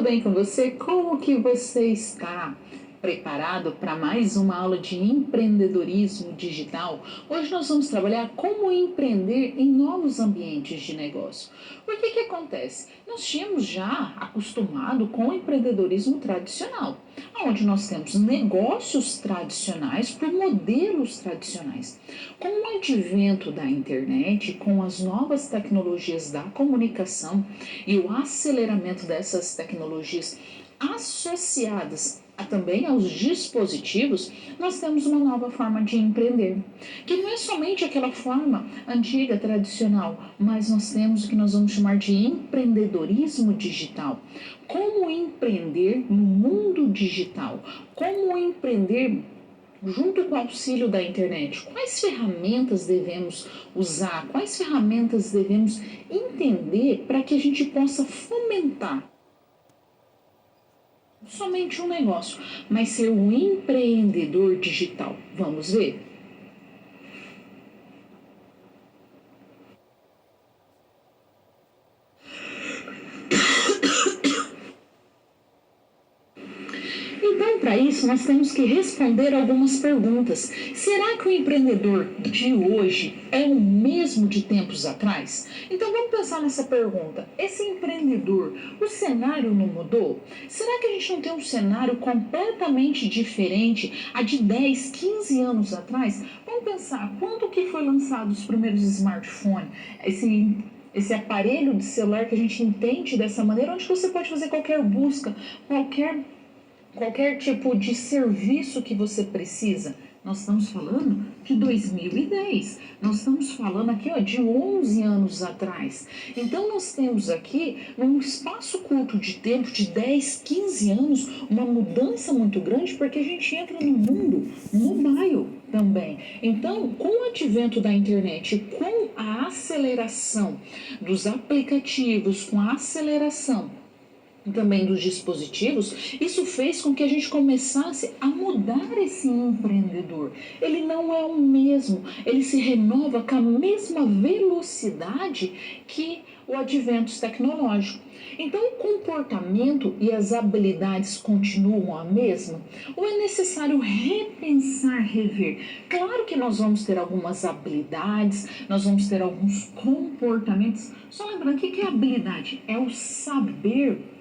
bem com você? Como que você está? Preparado para mais uma aula de empreendedorismo digital? Hoje nós vamos trabalhar como empreender em novos ambientes de negócio. Por que acontece? Nós tínhamos já acostumado com o empreendedorismo tradicional, onde nós temos negócios tradicionais por modelos tradicionais. Com o advento da internet, com as novas tecnologias da comunicação e o aceleramento dessas tecnologias associadas também aos dispositivos, nós temos uma nova forma de empreender, que não é somente aquela forma antiga, tradicional, mas nós temos o que nós vamos chamar de empreendedorismo digital. Como empreender no mundo digital? Como empreender junto com o auxílio da internet? Quais ferramentas devemos usar? Quais ferramentas devemos entender para que a gente possa fomentar somente um negócio, mas ser um empreendedor digital? Vamos ver? Então, para isso, nós temos que responder algumas perguntas. Será que o empreendedor de hoje é o mesmo de tempos atrás? Então, vamos pensar nessa pergunta. Esse empreendedor, o cenário não mudou? Será que a gente não tem um cenário completamente diferente há de 10, 15 anos atrás? Vamos pensar, quando que foi lançado os primeiros smartphones? Esse aparelho de celular que a gente entende dessa maneira, onde você pode fazer qualquer busca, qualquer tipo de serviço que você precisa. Nós estamos falando de 2010, nós estamos falando aqui de 11 anos atrás. Então nós temos aqui, num espaço curto de tempo, de 10, 15 anos, uma mudança muito grande, porque a gente entra no mundo mobile também. Então, com o advento da internet, com a aceleração dos aplicativos, com a aceleração também dos dispositivos, isso fez com que a gente começasse a mudar esse empreendedor. Ele não é o mesmo, ele se renova com a mesma velocidade que o advento tecnológico. Então, o comportamento e as habilidades continuam a mesma? Ou é necessário repensar, rever? Claro que nós vamos ter algumas habilidades, nós vamos ter alguns comportamentos. Só lembrando, o que é habilidade? É o saber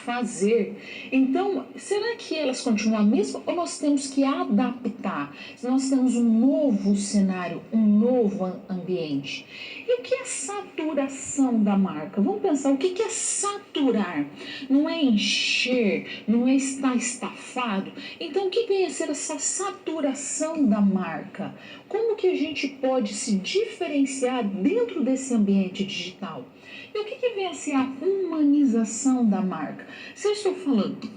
fazer. Então, será que elas continuam a mesma ou nós temos que adaptar? Nós temos um novo cenário, um novo ambiente. E o que é saturação da marca? Vamos pensar, o que é saturar? Não é encher, não é estar estafado. Então, o que vem a ser essa saturação da marca? Como que a gente pode se diferenciar dentro desse ambiente digital? E o que vem a ser a humanização da marca? Se eu estou falando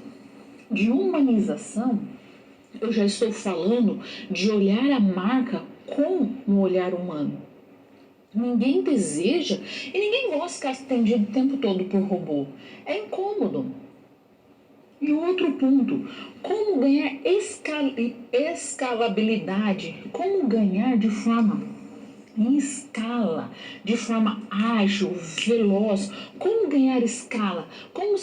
de humanização, eu já estou falando de olhar a marca com um olhar humano. Ninguém deseja e ninguém gosta de ficar atendido o tempo todo por robô. É incômodo. E outro ponto, como ganhar escalabilidade, como ganhar de forma em escala, de forma ágil, veloz. Como ganhar escala? Como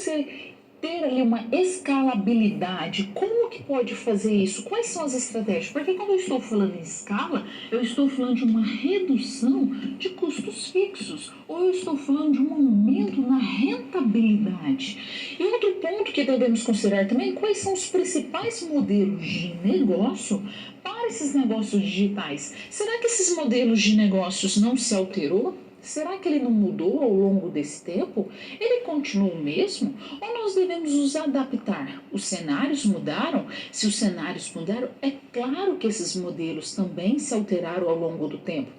ter ali uma escalabilidade? Como que pode fazer isso? Quais são as estratégias? Porque quando eu estou falando em escala, eu estou falando de uma redução de custos fixos, ou eu estou falando de um aumento na rentabilidade. E outro ponto que devemos considerar também, quais são os principais modelos de negócio para esses negócios digitais? Será que esses modelos de negócios não se alterou? Será que ele não mudou ao longo desse tempo? Ele continua o mesmo? Ou nós devemos nos adaptar? Os cenários mudaram? Se os cenários mudaram, é claro que esses modelos também se alteraram ao longo do tempo.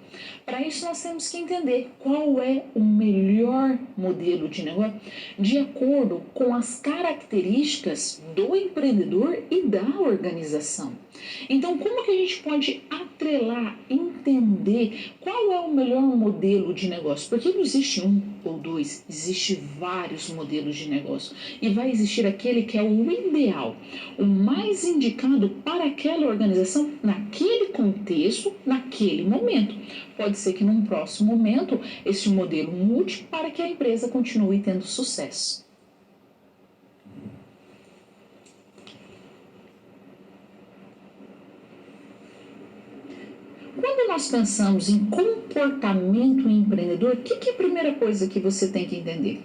Para isso, nós temos que entender qual é o melhor modelo de negócio de acordo com as características do empreendedor e da organização. Então, como que a gente pode atrelar, entender qual é o melhor modelo de negócio? Porque não existe um ou dois, existe vários modelos de negócio. E vai existir aquele que é o ideal, o mais indicado para aquela organização, naquele contexto, naquele momento. Pode ser que num próximo momento esse modelo mude para que a empresa continue tendo sucesso. Quando nós pensamos em comportamento empreendedor, o que é a primeira coisa que você tem que entender?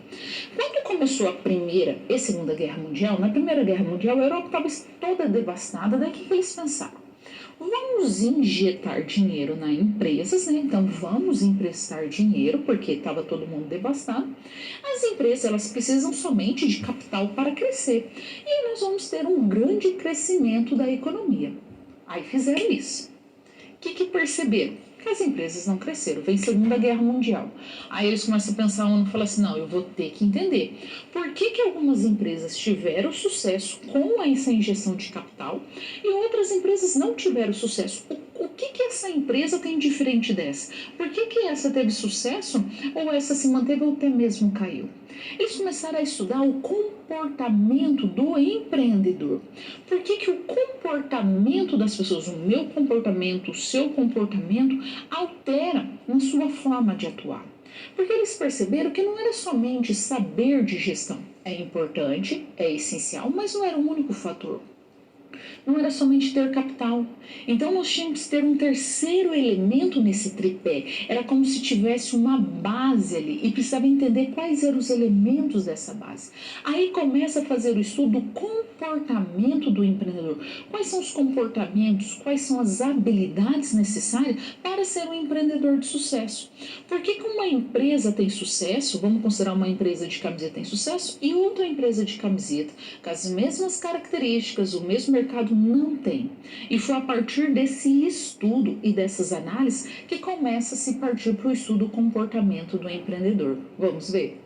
Quando começou a Primeira e Segunda Guerra Mundial, na Primeira Guerra Mundial a Europa estava toda devastada, daí o que eles pensaram? Vamos injetar dinheiro nas empresas, né? Então vamos emprestar dinheiro, porque estava todo mundo devastado. As empresas, elas precisam somente de capital para crescer. E aí nós vamos ter um grande crescimento da economia. Aí fizeram isso. O que perceberam? Que as empresas não cresceram. Vem Segunda Guerra Mundial. Aí eles começam a pensar, um fala assim, não, eu vou ter que entender por que algumas empresas tiveram sucesso com essa injeção de capital e outras empresas não tiveram sucesso. O que essa empresa tem diferente dessa? Por que essa teve sucesso ou essa se manteve ou até mesmo caiu? Eles começaram a estudar o comportamento do empreendedor. Por que o comportamento das pessoas, o meu comportamento, o seu comportamento, altera na sua forma de atuar? Porque eles perceberam que não era somente saber de gestão. É importante, é essencial, mas não era o único fator. Não era somente ter capital. Então nós tínhamos que ter um terceiro elemento nesse tripé. Era como se tivesse uma base ali e precisava entender quais eram os elementos dessa base. Aí começa a fazer o estudo do comportamento do empreendedor. Quais são os comportamentos, quais são as habilidades necessárias para ser um empreendedor de sucesso. Por que uma empresa tem sucesso, vamos considerar uma empresa de camiseta tem sucesso e outra empresa de camiseta com as mesmas características, o mesmo mercado não tem. E foi a partir desse estudo e dessas análises que começa a se partir para o estudo do comportamento do empreendedor. Vamos ver?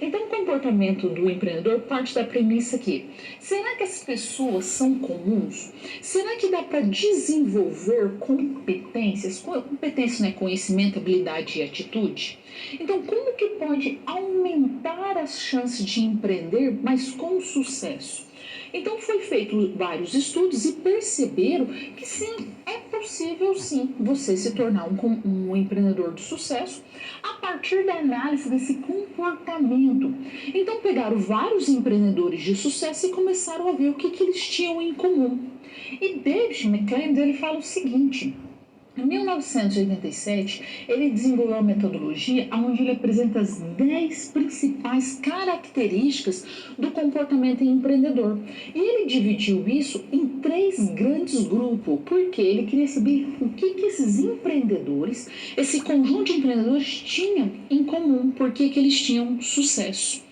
Então, o comportamento do empreendedor parte da premissa aqui. Será que as pessoas são comuns? Será que dá para desenvolver competências? Competência não é conhecimento, habilidade e atitude? Então, como que pode aumentar as chances de empreender, mas com sucesso? Então, foi feito vários estudos e perceberam que sim, é possível sim você se tornar um empreendedor de sucesso a partir da análise desse comportamento. Então, pegaram vários empreendedores de sucesso e começaram a ver o que eles tinham em comum. E David McClelland, ele fala o seguinte: em 1987, ele desenvolveu uma metodologia onde ele apresenta as 10 principais características do comportamento empreendedor. E ele dividiu isso em 3 grandes grupos, porque ele queria saber o que esses empreendedores, esse conjunto de empreendedores tinham em comum, por que eles tinham sucesso.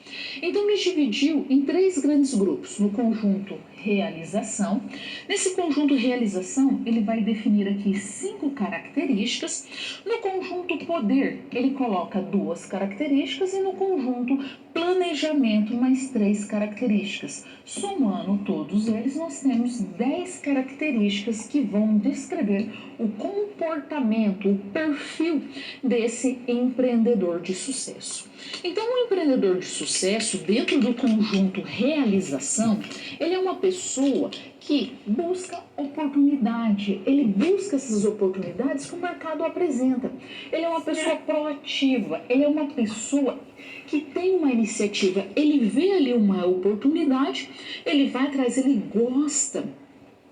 Então, ele dividiu em 3 grandes grupos, no conjunto realização. Nesse conjunto realização, ele vai definir aqui 5 características. No conjunto poder, ele coloca 2 características e no conjunto planejamento, mais 3 características. Somando todos eles, nós temos 10 características que vão descrever o comportamento, o perfil desse empreendedor de sucesso. Então, o empreendedor de sucesso, dentro do conjunto realização, ele é uma pessoa que busca oportunidade, ele busca essas oportunidades que o mercado apresenta. Ele é uma pessoa proativa, ele é uma pessoa que tem uma iniciativa, ele vê ali uma oportunidade, ele vai atrás, ele gosta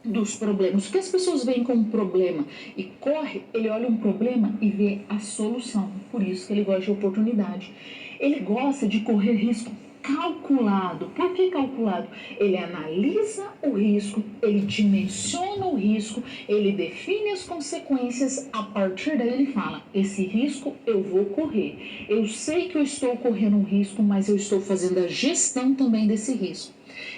dos problemas. O que as pessoas veem como problema e corre, ele olha um problema e vê a solução. Por isso que ele gosta de oportunidade. Ele gosta de correr risco calculado. Por que calculado? Ele analisa o risco, ele dimensiona o risco, ele define as consequências, a partir daí ele fala, esse risco eu vou correr. Eu sei que eu estou correndo um risco, mas eu estou fazendo a gestão também desse risco.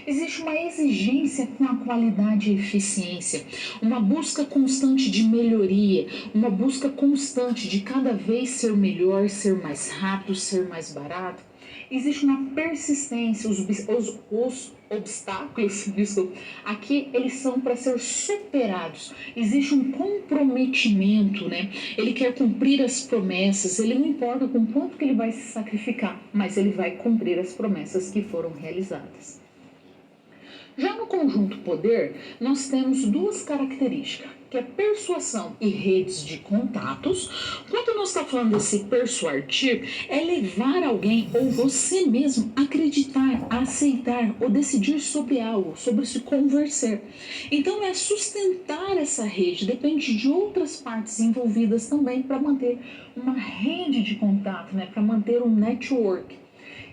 Existe uma exigência com a qualidade e eficiência, uma busca constante de melhoria, uma busca constante de cada vez ser melhor, ser mais rápido, ser mais barato. Existe uma persistência, os obstáculos, desculpa, aqui eles são para ser superados. Existe um comprometimento, né? Ele quer cumprir as promessas, ele não importa com quanto que ele vai se sacrificar, mas ele vai cumprir as promessas que foram realizadas. Já no conjunto poder, nós temos duas características, que é persuasão e redes de contatos. Quando nós estamos falando desse persuadir, é levar alguém ou você mesmo a acreditar, a aceitar ou decidir sobre algo, sobre se conversar. Então é sustentar essa rede, depende de outras partes envolvidas também para manter uma rede de contato, né? Para manter um network.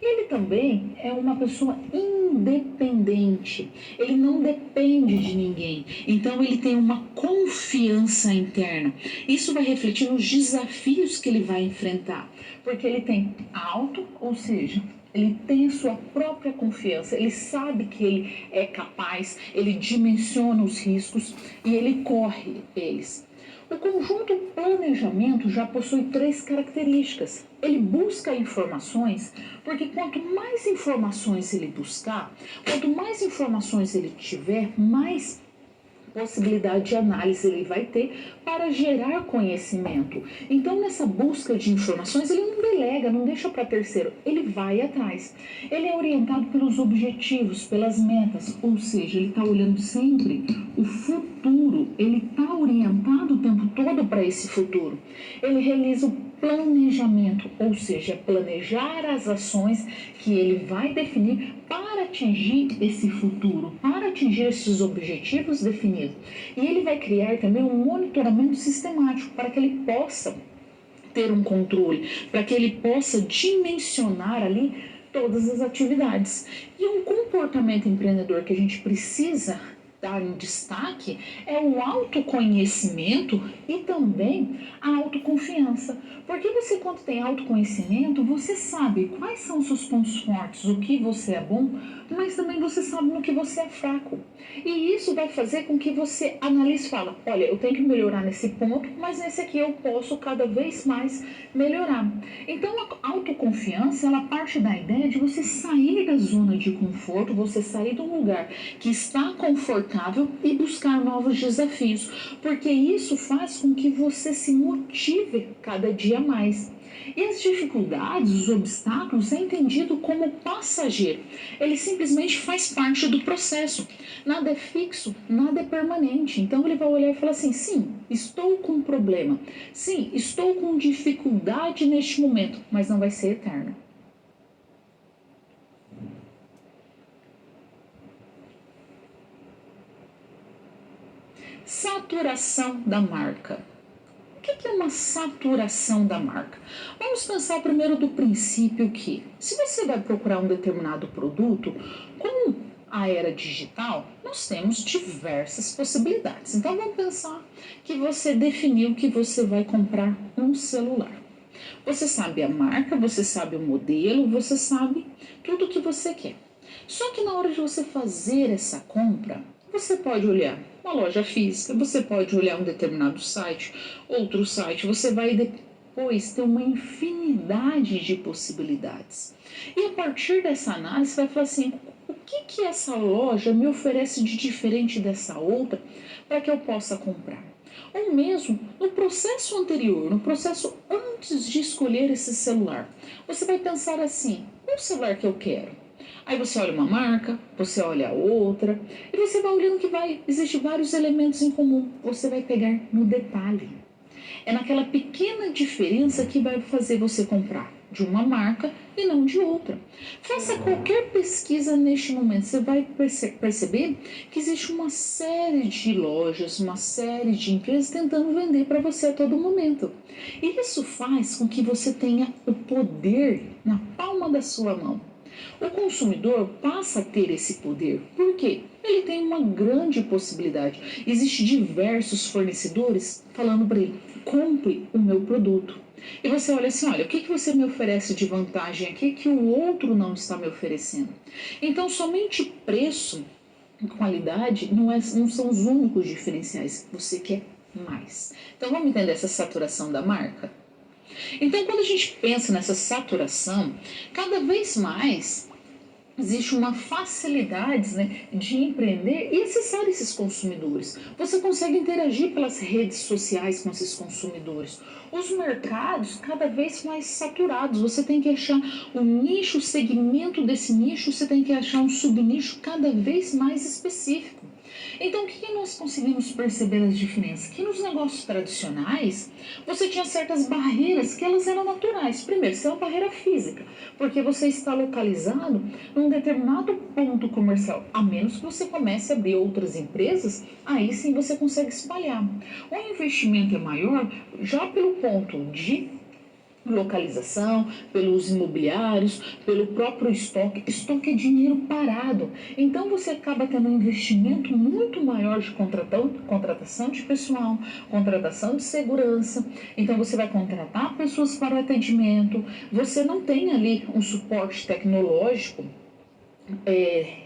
Ele também é uma pessoa independente, ele não depende de ninguém, então ele tem uma confiança interna. Isso vai refletir nos desafios que ele vai enfrentar, porque ele tem auto, ou seja, ele tem a sua própria confiança, ele sabe que ele é capaz, ele dimensiona os riscos e ele corre eles. O conjunto planejamento já possui 3 características. Ele busca informações, porque quanto mais informações ele buscar, quanto mais informações ele tiver, mais possibilidade de análise ele vai ter para gerar conhecimento. Então, nessa busca de informações, ele não delega, não deixa para terceiro, ele vai atrás. Ele é orientado pelos objetivos, pelas metas, ou seja, ele está olhando sempre o futuro, ele está orientado o tempo todo para esse futuro. Ele realiza o planejamento, ou seja, planejar as ações que ele vai definir para atingir esse futuro, para atingir esses objetivos definidos. E ele vai criar também um monitoramento sistemático para que ele possa ter um controle, para que ele possa dimensionar ali todas as atividades. E um comportamento empreendedor que a gente precisa dar em destaque é o autoconhecimento e também a autoconfiança. Porque você, quando tem autoconhecimento, você sabe quais são os seus pontos fortes, o que você é bom, mas também você sabe no que você é fraco. E isso vai fazer com que você analise e fale, olha, eu tenho que melhorar nesse ponto, mas nesse aqui eu posso cada vez mais melhorar. Então a autoconfiança, ela parte da ideia de você sair da zona de conforto, você sair de um lugar que está confortável e buscar novos desafios, porque isso faz com que você se motive cada dia mais. E as dificuldades, os obstáculos, é entendido como passageiro. Ele simplesmente faz parte do processo. Nada é fixo, nada é permanente. Então ele vai olhar e falar assim, sim, estou com um problema. Sim, estou com dificuldade neste momento, mas não vai ser eterno. Saturação da marca. O que é uma saturação da marca? Vamos pensar primeiro do princípio que, se você vai procurar um determinado produto, com a era digital, nós temos diversas possibilidades. Então, vamos pensar que você definiu que você vai comprar um celular. Você sabe a marca, você sabe o modelo, você sabe tudo o que você quer. Só que na hora de você fazer essa compra, você pode olhar uma loja física, você pode olhar um determinado site, outro site, você vai depois ter uma infinidade de possibilidades. E a partir dessa análise, você vai falar assim, o que essa loja me oferece de diferente dessa outra para que eu possa comprar? Ou mesmo no processo anterior, no processo antes de escolher esse celular, você vai pensar assim, qual o celular que eu quero? Aí você olha uma marca, você olha a outra, e você vai olhando que existem vários elementos em comum. Você vai pegar no detalhe. É naquela pequena diferença que vai fazer você comprar de uma marca e não de outra. Faça qualquer pesquisa neste momento, você vai perceber que existe uma série de lojas, uma série de empresas tentando vender para você a todo momento. E isso faz com que você tenha o poder na palma da sua mão. O consumidor passa a ter esse poder. Por quê? Ele tem uma grande possibilidade. Existem diversos fornecedores falando para ele, compre o meu produto. E você olha assim, olha, o que você me oferece de vantagem aqui que o outro não está me oferecendo? Então, somente preço e qualidade não são os únicos diferenciais. Você quer mais. Então, vamos entender essa saturação da marca? Então, quando a gente pensa nessa saturação, cada vez mais existe uma facilidade, né, de empreender e acessar esses consumidores. Você consegue interagir pelas redes sociais com esses consumidores. Os mercados cada vez mais saturados. Você tem que achar um nicho, o segmento desse nicho, você tem que achar um subnicho cada vez mais específico. Então, o que nós conseguimos perceber as diferenças? Que nos negócios tradicionais, você tinha certas barreiras que elas eram naturais. Primeiro, isso é uma barreira física, porque você está localizado num determinado ponto comercial. A menos que você comece a abrir outras empresas, aí sim você consegue espalhar. O investimento é maior já pelo ponto de localização, pelos imobiliários, pelo próprio estoque. Estoque é dinheiro parado. Então você acaba tendo um investimento muito maior de contratação de pessoal, contratação de segurança. Então você vai contratar pessoas para o atendimento. Você não tem ali um suporte tecnológico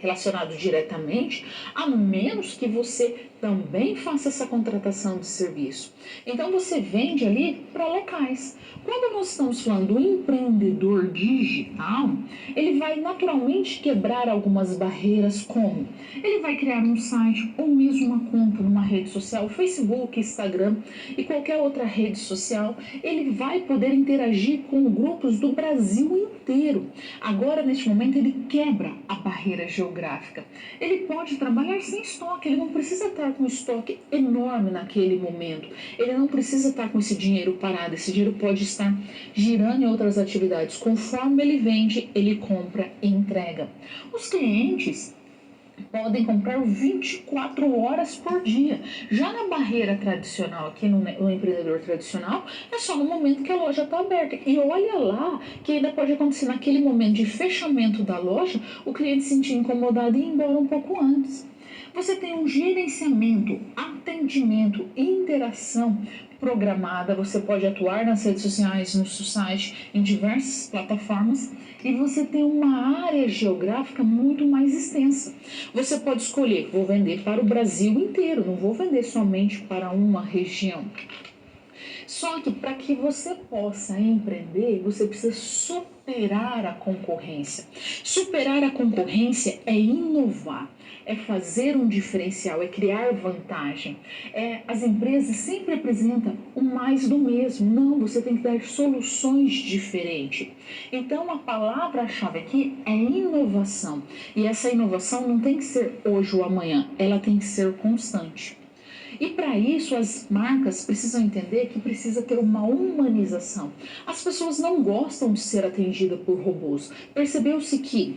relacionado diretamente, a menos que você também faça essa contratação de serviço. Então você vende ali para locais. Quando nós estamos falando do empreendedor digital, ele vai naturalmente quebrar algumas barreiras, como ele vai criar um site ou mesmo uma conta numa rede social, Facebook, Instagram e qualquer outra rede social. Ele vai poder interagir com grupos do Brasil inteiro. Agora, neste momento, ele quebra a barreira geográfica. Ele pode trabalhar sem estoque, ele não precisa estar com estoque enorme naquele momento. Ele não precisa estar com esse dinheiro parado, esse dinheiro pode estar girando em outras atividades. Conforme ele vende, ele compra e entrega. Os clientes podem comprar 24 horas por dia. Já na barreira tradicional, aqui no empreendedor tradicional, é só no momento que a loja está aberta. E olha lá que ainda pode acontecer naquele momento de fechamento da loja, o cliente se sentir incomodado e ir embora um pouco antes. Você tem um gerenciamento, atendimento e interação programada. Você pode atuar nas redes sociais, no seu site, em diversas plataformas, e você tem uma área geográfica muito mais extensa. Você pode escolher, vou vender para o Brasil inteiro, não vou vender somente para uma região. Só que para que você possa empreender, você precisa superar a concorrência. Superar a concorrência é inovar, é fazer um diferencial, é criar vantagem. As empresas sempre apresentam o mais do mesmo. Não, você tem que dar soluções diferentes. Então, a palavra-chave aqui é inovação. E essa inovação não tem que ser hoje ou amanhã, ela tem que ser constante. E para isso as marcas precisam entender que precisa ter uma humanização. As pessoas não gostam de ser atendidas por robôs. Percebeu-se que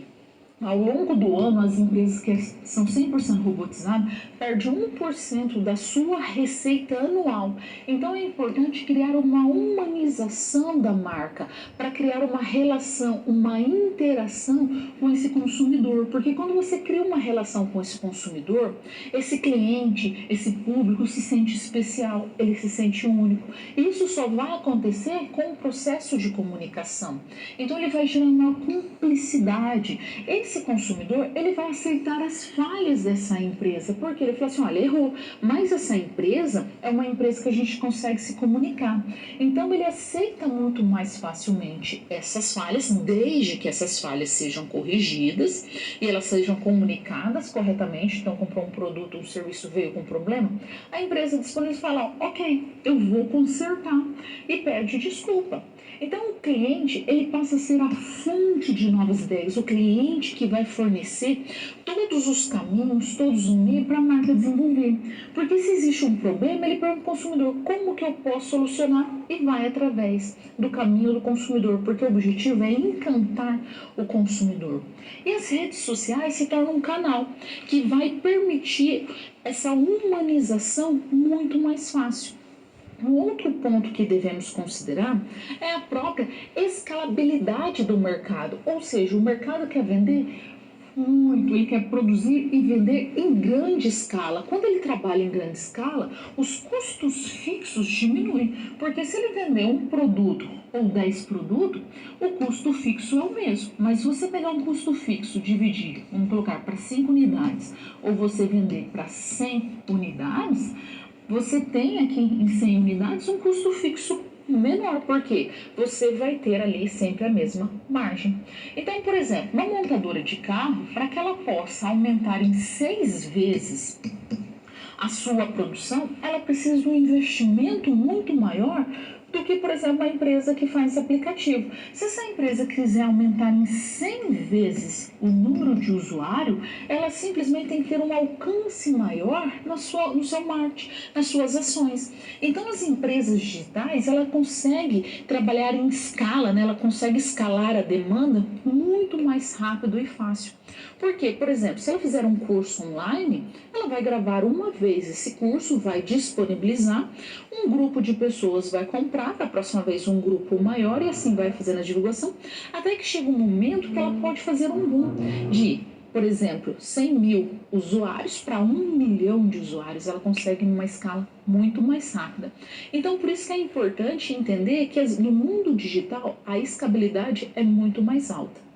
ao longo do ano, as empresas que são 100% robotizadas perdem 1% da sua receita anual. Então, é importante criar uma humanização da marca para criar uma relação, uma interação com esse consumidor. Porque quando você cria uma relação com esse consumidor, esse cliente, esse público se sente especial, ele se sente único. E isso só vai acontecer com o processo de comunicação. Então, ele vai gerando uma cumplicidade. Esse consumidor, ele vai aceitar as falhas dessa empresa, porque ele fala assim, olha, errou, mas essa empresa é uma empresa que a gente consegue se comunicar. Então, ele aceita muito mais facilmente essas falhas, desde que essas falhas sejam corrigidas e elas sejam comunicadas corretamente. Então, comprou um produto, um serviço veio com problema, a empresa disponível fala, ok, eu vou consertar e pede desculpa. Então, o cliente, ele passa a ser a fonte de novas ideias, o cliente que vai fornecer todos os caminhos, todos os meios para a marca desenvolver. Porque se existe um problema, ele pergunta ao consumidor, como que eu posso solucionar? E vai através do caminho do consumidor, porque o objetivo é encantar o consumidor. E as redes sociais se tornam um canal que vai permitir essa humanização muito mais fácil. Um outro ponto que devemos considerar é a própria escalabilidade do mercado, ou seja, o mercado quer vender muito, ele quer produzir e vender em grande escala. Quando ele trabalha em grande escala, os custos fixos diminuem, porque se ele vender um produto ou 10 produtos, o custo fixo é o mesmo. Mas se você pegar um custo fixo, dividir, vamos colocar para 5 unidades, ou você vender para 100 unidades, você tem aqui em 100 unidades um custo fixo menor, porque você vai ter ali sempre a mesma margem. Então, por exemplo, uma montadora de carro, para que ela possa aumentar em 6 vezes a sua produção, ela precisa de um investimento muito maior do que, por exemplo, uma empresa que faz aplicativo. Se essa empresa quiser aumentar em 100 vezes o número de usuário, ela simplesmente tem que ter um alcance maior no seu marketing, nas suas ações. Então, as empresas digitais, ela consegue trabalhar em escala, né? Ela consegue escalar a demanda muito mais rápido e fácil. Por quê? Por exemplo, se ela fizer um curso online, ela vai gravar uma vez esse curso, vai disponibilizar, um grupo de pessoas vai comprar, da próxima vez um grupo maior, e assim vai fazendo a divulgação, até que chega um momento que ela pode fazer um boom de, por exemplo, 100 mil usuários para 1 milhão de usuários. Ela consegue numa escala muito mais rápida. Então, por isso que é importante entender que no mundo digital a escalabilidade é muito mais alta.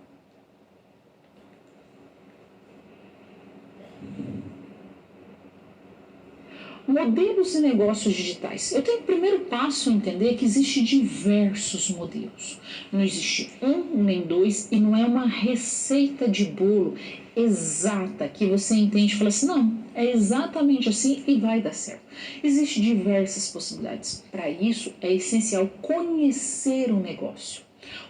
Modelos de negócios digitais. Eu tenho que primeiro passo a entender que existe diversos modelos. Não existe um nem dois e não é uma receita de bolo exata que você entende e fala assim, não, é exatamente assim e vai dar certo. Existem diversas possibilidades. Para isso é essencial conhecer o negócio.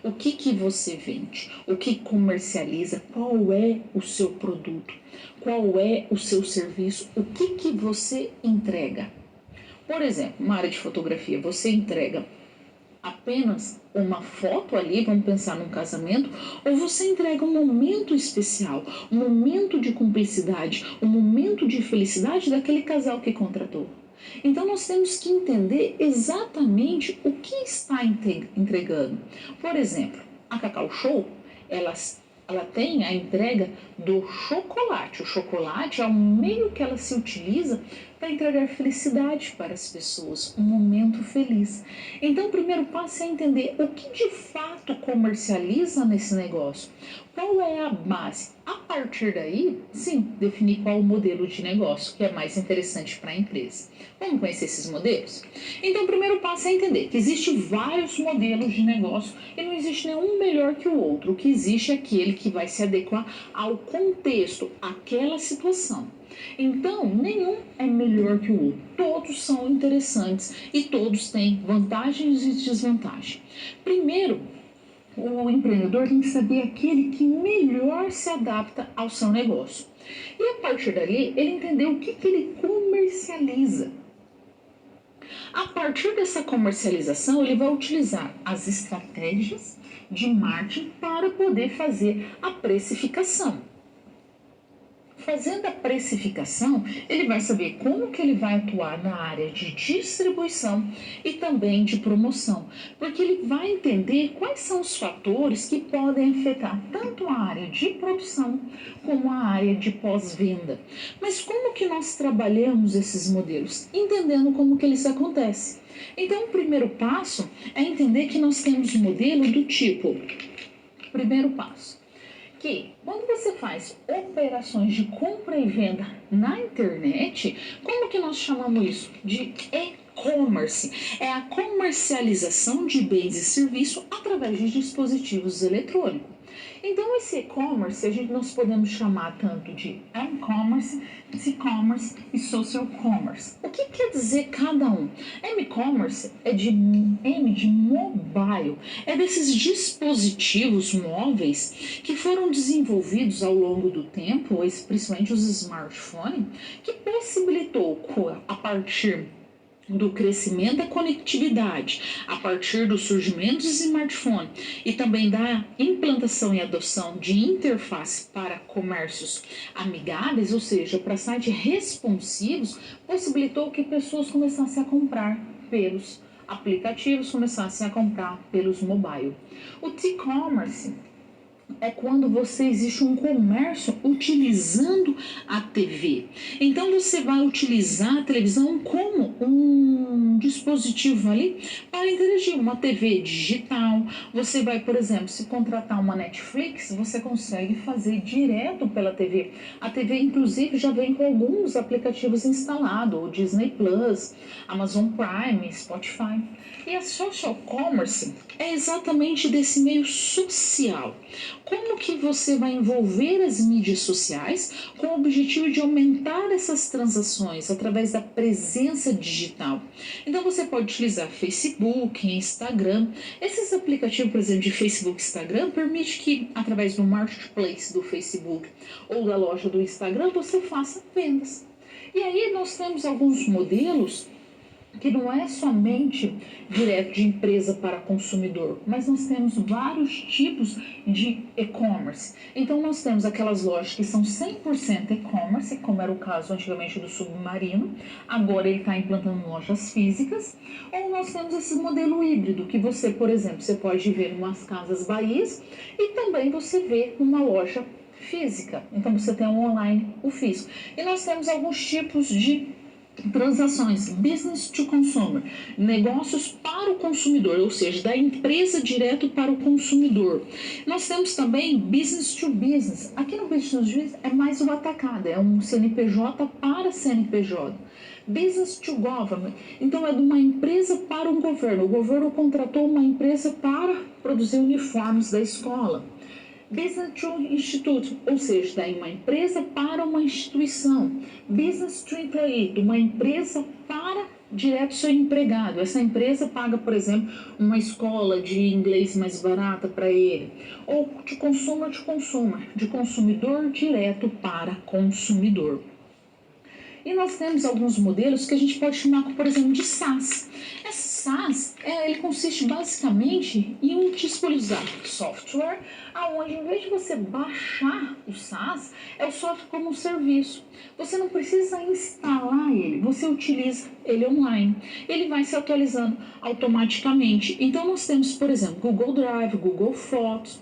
O que você vende? O que comercializa? Qual é o seu produto? Qual é o seu serviço? O que você entrega? Por exemplo, uma área de fotografia, você entrega apenas uma foto ali, vamos pensar num casamento, ou você entrega um momento especial, um momento de cumplicidade, um momento de felicidade daquele casal que contratou. Então, nós temos que entender exatamente o que está entregando. Por exemplo, a Cacau Show, ela tem a entrega do chocolate. O chocolate é o meio que ela se utiliza para entregar felicidade para as pessoas, um momento feliz. Então, o primeiro passo é entender o que de fato comercializa nesse negócio. Qual é a base? A partir daí, sim, definir qual o modelo de negócio que é mais interessante para a empresa. Vamos conhecer esses modelos? Então, o primeiro passo é entender que existem vários modelos de negócio e não existe nenhum melhor que o outro. O que existe é aquele que vai se adequar ao contexto, àquela situação. Então, nenhum é melhor que o outro. Todos são interessantes e todos têm vantagens e desvantagens. Primeiro, o empreendedor tem que saber aquele que melhor se adapta ao seu negócio. E a partir dali, ele entender o que ele comercializa. A partir dessa comercialização, ele vai utilizar as estratégias de marketing para poder fazer a precificação. Fazendo a precificação, ele vai saber como que ele vai atuar na área de distribuição e também de promoção, porque ele vai entender quais são os fatores que podem afetar tanto a área de produção como a área de pós-venda. Mas como que nós trabalhamos esses modelos? Entendendo como que eles acontecem. Então, o primeiro passo é entender que nós temos um modelo do tipo, primeiro passo, que quando você faz operações de compra e venda na internet, como que nós chamamos isso? De e-commerce. É a comercialização de bens e serviços através de dispositivos eletrônicos. Então, esse e-commerce nós podemos chamar tanto de m-commerce, c-commerce e social commerce. O que quer dizer cada um? M-commerce é de M de mobile, é desses dispositivos móveis que foram desenvolvidos ao longo do tempo, principalmente os smartphones, que possibilitou a partir do crescimento da conectividade, a partir do surgimento dos smartphones e também da implantação e adoção de interface para comércios amigáveis, ou seja, para sites responsivos, possibilitou que pessoas começassem a comprar pelos aplicativos, começassem a comprar pelos mobile. O T-commerce é quando existe um comércio utilizando a TV. Então você vai utilizar a televisão como um dispositivo ali para interagir, uma TV digital. Você vai, por exemplo, se contratar uma Netflix, você consegue fazer direto pela TV. A TV, inclusive, já vem com alguns aplicativos instalados, o Disney Plus, Amazon Prime, Spotify. E a social commerce é exatamente desse meio social. Como que você vai envolver as mídias sociais com o objetivo de aumentar essas transações através da presença digital? Então você pode utilizar Facebook, Instagram. Esses aplicativos, por exemplo, de Facebook e Instagram, permite que através do marketplace do Facebook ou da loja do Instagram você faça vendas. E aí nós temos alguns modelos que não é somente direto de empresa para consumidor, mas nós temos vários tipos de e-commerce. Então nós temos aquelas lojas que são 100% e-commerce, como era o caso antigamente do Submarino, agora ele está implantando lojas físicas, ou nós temos esse modelo híbrido, que você, por exemplo, você pode ver em umas Casas Bahias e também você vê numa loja física. Então você tem o online, o físico. E nós temos alguns tipos de transações, business to consumer, negócios para o consumidor, ou seja, da empresa direto para o consumidor. Nós temos também business to business. Aqui no business to business é mais o atacado, é um CNPJ para CNPJ. Business to government, então é de uma empresa para um governo. O governo contratou uma empresa para produzir uniformes da escola. Business to Institute, ou seja, daí uma empresa para uma instituição. Business to Employee, uma empresa para direto seu empregado. Essa empresa paga, por exemplo, uma escola de inglês mais barata para ele. Ou de consumer to consumer, de consumidor direto para consumidor. E nós temos alguns modelos que a gente pode chamar, por exemplo, de SaaS. Esse SaaS, ele consiste basicamente em utilizar software, onde em vez de você baixar o SaaS, é o software como um serviço. Você não precisa instalar ele, você utiliza ele online. Ele vai se atualizando automaticamente. Então nós temos, por exemplo, Google Drive, Google Fotos.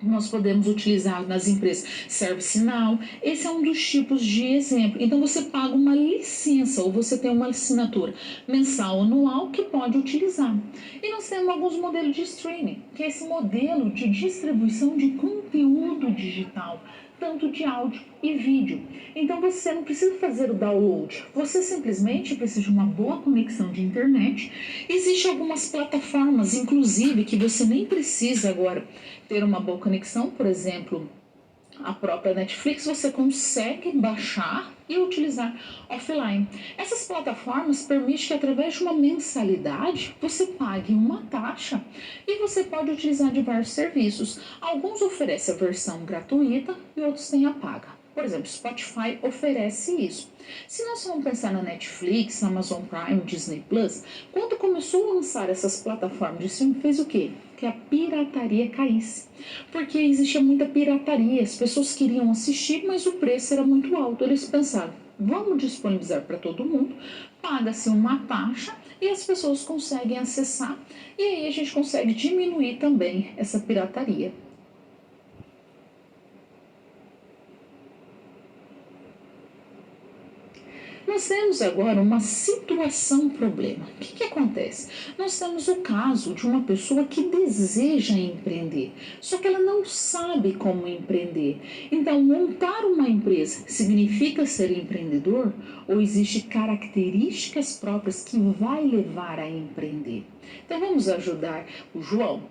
Nós podemos utilizar nas empresas ServiceNow. Esse é um dos tipos de exemplo. Então você paga uma licença ou você tem uma assinatura mensal ou anual que pode utilizar. E nós temos alguns modelos de streaming, que é esse modelo de distribuição de conteúdo digital, tanto de áudio e vídeo. Então você não precisa fazer o download, você simplesmente precisa de uma boa conexão de internet. Existem algumas plataformas, inclusive, que você nem precisa agora ter uma boa conexão, por exemplo, a própria Netflix, você consegue baixar e utilizar offline. Essas plataformas permitem que através de uma mensalidade você pague uma taxa e você pode utilizar diversos serviços. Alguns oferecem a versão gratuita e outros têm a paga. Por exemplo, Spotify oferece isso. Se nós vamos pensar na Netflix, Amazon Prime, Disney Plus, quando começou a lançar essas plataformas de streaming, fez o quê? Que a pirataria caísse. Porque existia muita pirataria, as pessoas queriam assistir, mas o preço era muito alto. Eles pensaram, vamos disponibilizar para todo mundo, paga-se uma taxa e as pessoas conseguem acessar. E aí a gente consegue diminuir também essa pirataria. Nós temos agora uma situação-problema. O que acontece? Nós temos o caso de uma pessoa que deseja empreender, só que ela não sabe como empreender. Então, montar uma empresa significa ser empreendedor ou existem características próprias que vai levar a empreender? Então, vamos ajudar o João.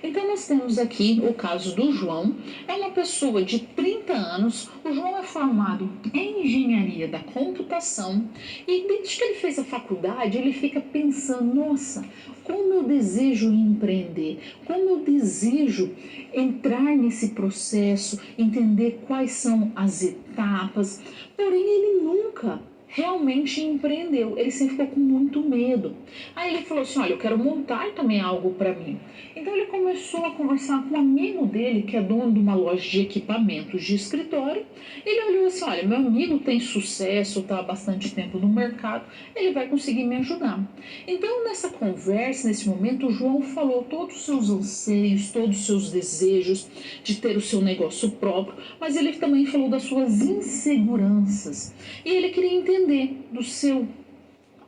Então nós temos aqui o caso do João, é uma pessoa de 30 anos, o João é formado em engenharia da computação e desde que ele fez a faculdade ele fica pensando, nossa, como eu desejo empreender, como eu desejo entrar nesse processo, entender quais são as etapas, porém ele nunca realmente realmente empreendeu. Ele sempre ficou com muito medo. Aí ele falou assim, olha, eu quero montar também algo para mim. Então ele começou a conversar com um amigo dele, que é dono de uma loja de equipamentos de escritório. Ele olhou assim, olha, meu amigo tem sucesso, está há bastante tempo no mercado, ele vai conseguir me ajudar. Então nessa conversa, nesse momento, o João falou todos os seus anseios, todos os seus desejos de ter o seu negócio próprio, mas ele também falou das suas inseguranças. E ele queria entender do seu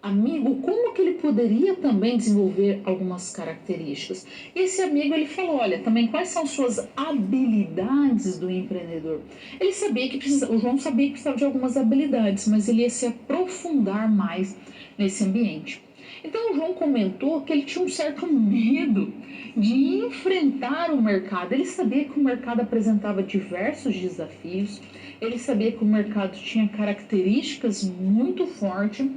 amigo como que ele poderia também desenvolver algumas características. E esse amigo ele falou, olha, também quais são suas habilidades do empreendedor. Ele sabia que o João sabia que precisava de algumas habilidades, mas ele ia se aprofundar mais nesse ambiente. Então o João comentou que ele tinha um certo medo de enfrentar o mercado. Ele sabia que o mercado apresentava diversos desafios, ele sabia que o mercado tinha características muito fortes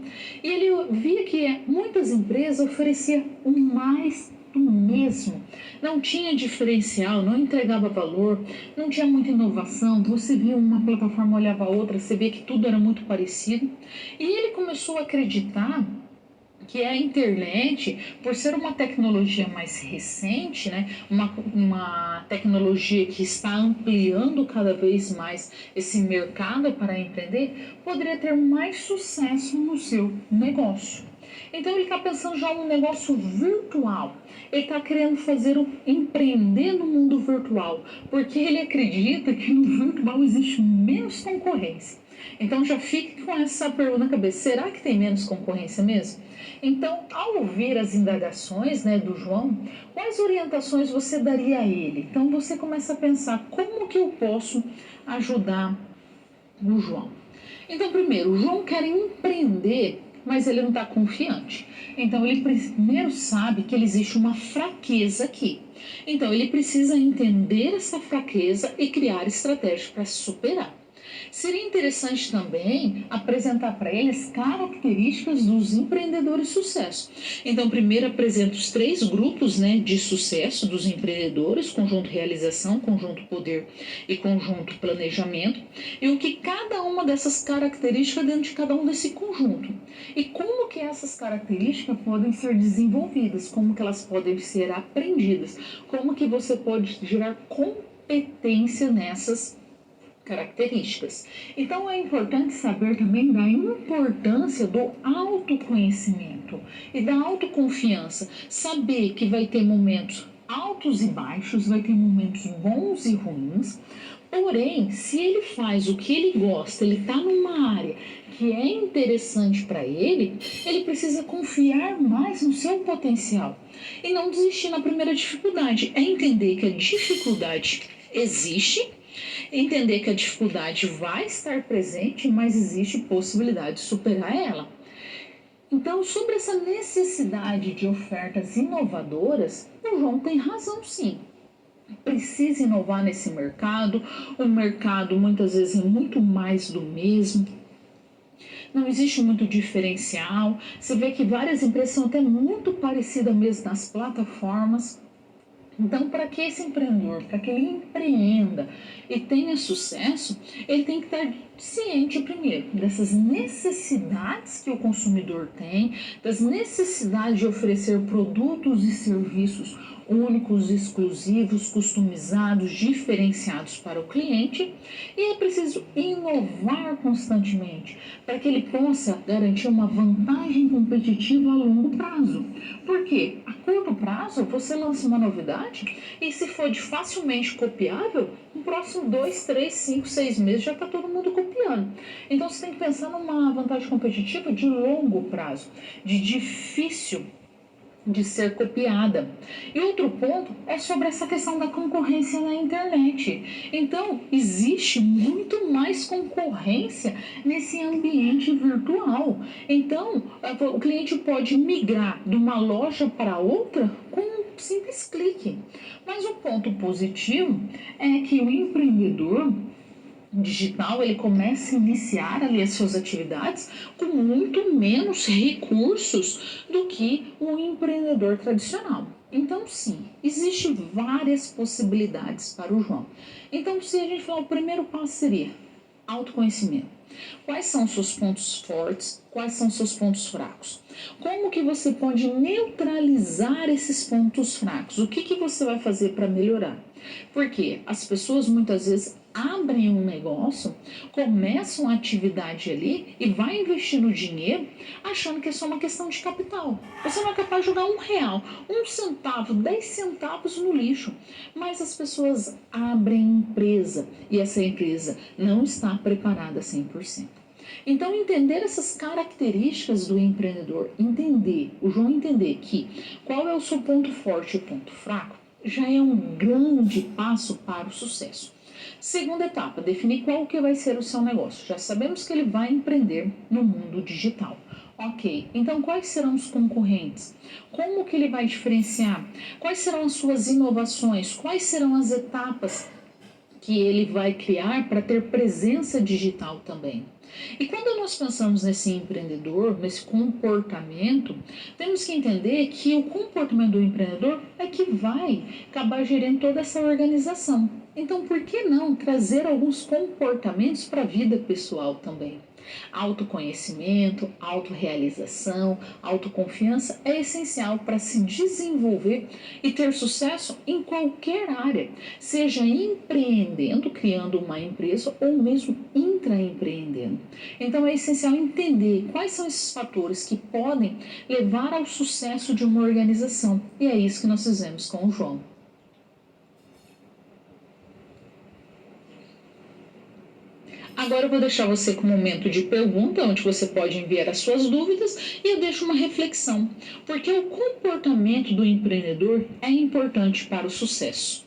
e ele via que muitas empresas ofereciam o mais do mesmo. Não tinha diferencial, não entregava valor, não tinha muita inovação. Você via uma plataforma, olhava a outra, você via que tudo era muito parecido. E ele começou a acreditar que a internet, por ser uma tecnologia mais recente, né, uma tecnologia que está ampliando cada vez mais esse mercado para empreender, poderia ter mais sucesso no seu negócio. Então ele está pensando já num negócio virtual. Ele está querendo empreender no mundo virtual, porque ele acredita que no virtual existe menos concorrência. Então já fique com essa pergunta na cabeça, será que tem menos concorrência mesmo? Então, ao ouvir as indagações, né, do João, quais orientações você daria a ele? Então você começa a pensar, como que eu posso ajudar o João? Então, primeiro, o João quer empreender, mas ele não está confiante. Então, ele primeiro sabe que existe uma fraqueza aqui. Então, ele precisa entender essa fraqueza e criar estratégias para superar. Seria interessante também apresentar para eles características dos empreendedores de sucesso. Então, primeiro apresento os 3 grupos, né, de sucesso dos empreendedores: conjunto realização, conjunto poder e conjunto planejamento, e o que cada uma dessas características dentro de cada um desse conjunto. E como que essas características podem ser desenvolvidas, como que elas podem ser aprendidas, como que você pode gerar competência nessas características. Então é importante saber também da importância do autoconhecimento e da autoconfiança. Saber que vai ter momentos altos e baixos, vai ter momentos bons e ruins, porém, se ele faz o que ele gosta, ele está numa área que é interessante para ele, ele precisa confiar mais no seu potencial e não desistir na primeira dificuldade. É entender que a dificuldade existe, entender que a dificuldade vai estar presente, mas existe possibilidade de superar ela. Então, sobre essa necessidade de ofertas inovadoras, o João tem razão, sim. Precisa inovar nesse mercado. O mercado muitas vezes é muito mais do mesmo. Não existe muito diferencial. Você vê que várias empresas são até muito parecidas mesmo nas plataformas. Então, para que esse empreendedor, para que ele empreenda e tenha sucesso, ele tem que estar ciente primeiro dessas necessidades que o consumidor tem, das necessidades de oferecer produtos e serviços únicos, exclusivos, customizados, diferenciados para o cliente, e é preciso inovar constantemente para que ele possa garantir uma vantagem competitiva a longo prazo. Por quê? A curto prazo você lança uma novidade e, se for de facilmente copiável, no próximo 2, 3, 5, 6 meses já está todo mundo copiando. Então você tem que pensar numa vantagem competitiva de longo prazo, de difícil de ser copiada. E outro ponto é sobre essa questão da concorrência na internet. Então, existe muito mais concorrência nesse ambiente virtual. Então, o cliente pode migrar de uma loja para outra com um simples clique. Mas o ponto positivo é que o empreendedor digital, ele começa a iniciar ali as suas atividades com muito menos recursos do que o empreendedor tradicional. Então, sim, existem várias possibilidades para o João. Então, se a gente falar, o primeiro passo seria Autoconhecimento. Quais são os seus pontos fortes? Quais são os seus pontos fracos? Como que você pode neutralizar esses pontos fracos? O que você vai fazer para melhorar? Porque as pessoas muitas vezes abrem um negócio, começam a atividade ali e vai investindo dinheiro achando que é só uma questão de capital. Você não é capaz de jogar R$ 1, 1 centavo, 10 centavos no lixo. Mas as pessoas abrem empresa e essa empresa não está preparada 100%. Então, entender essas características do empreendedor, o João entender que qual é o seu ponto forte e ponto fraco, já é um grande passo para o sucesso. Segunda etapa, definir qual que vai ser o seu negócio. Já sabemos que ele vai empreender no mundo digital. Ok, então quais serão os concorrentes? Como que ele vai diferenciar? Quais serão as suas inovações? Quais serão as etapas que ele vai criar para ter presença digital também? E quando nós pensamos nesse empreendedor, nesse comportamento, temos que entender que o comportamento do empreendedor é que vai acabar gerando toda essa organização. Então, por que não trazer alguns comportamentos para a vida pessoal também? Autoconhecimento, autorrealização, autoconfiança é essencial para se desenvolver e ter sucesso em qualquer área, seja empreendendo, criando uma empresa ou mesmo intraempreendendo. Então é essencial entender quais são esses fatores que podem levar ao sucesso de uma organização. E é isso que nós fizemos com o João. Agora eu vou deixar você com um momento de pergunta, onde você pode enviar as suas dúvidas e eu deixo uma reflexão, porque o comportamento do empreendedor é importante para o sucesso.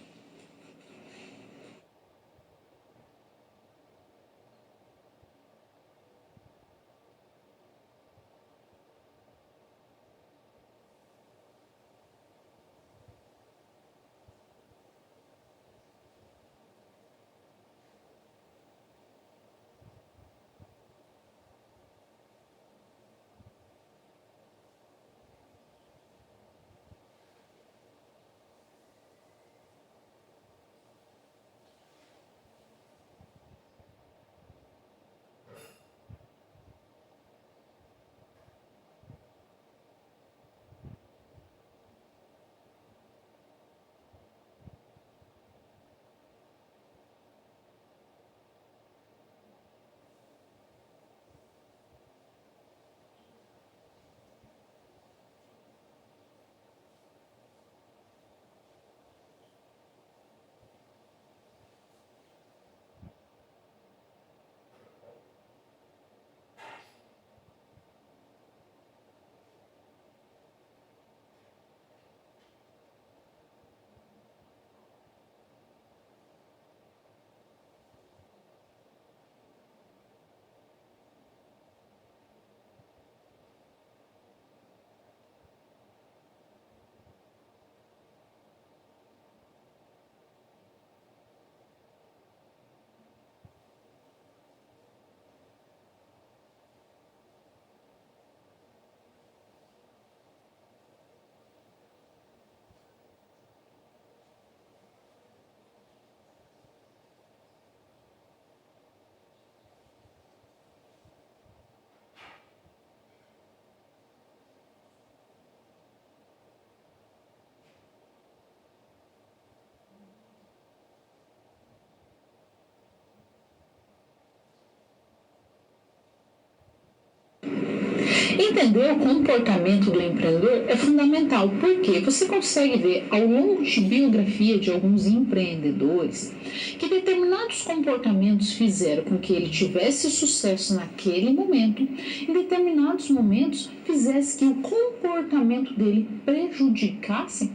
Entender o comportamento do empreendedor é fundamental, porque você consegue ver ao longo de biografia de alguns empreendedores que determinados comportamentos fizeram com que ele tivesse sucesso naquele momento, em determinados momentos fizesse que o comportamento dele prejudicasse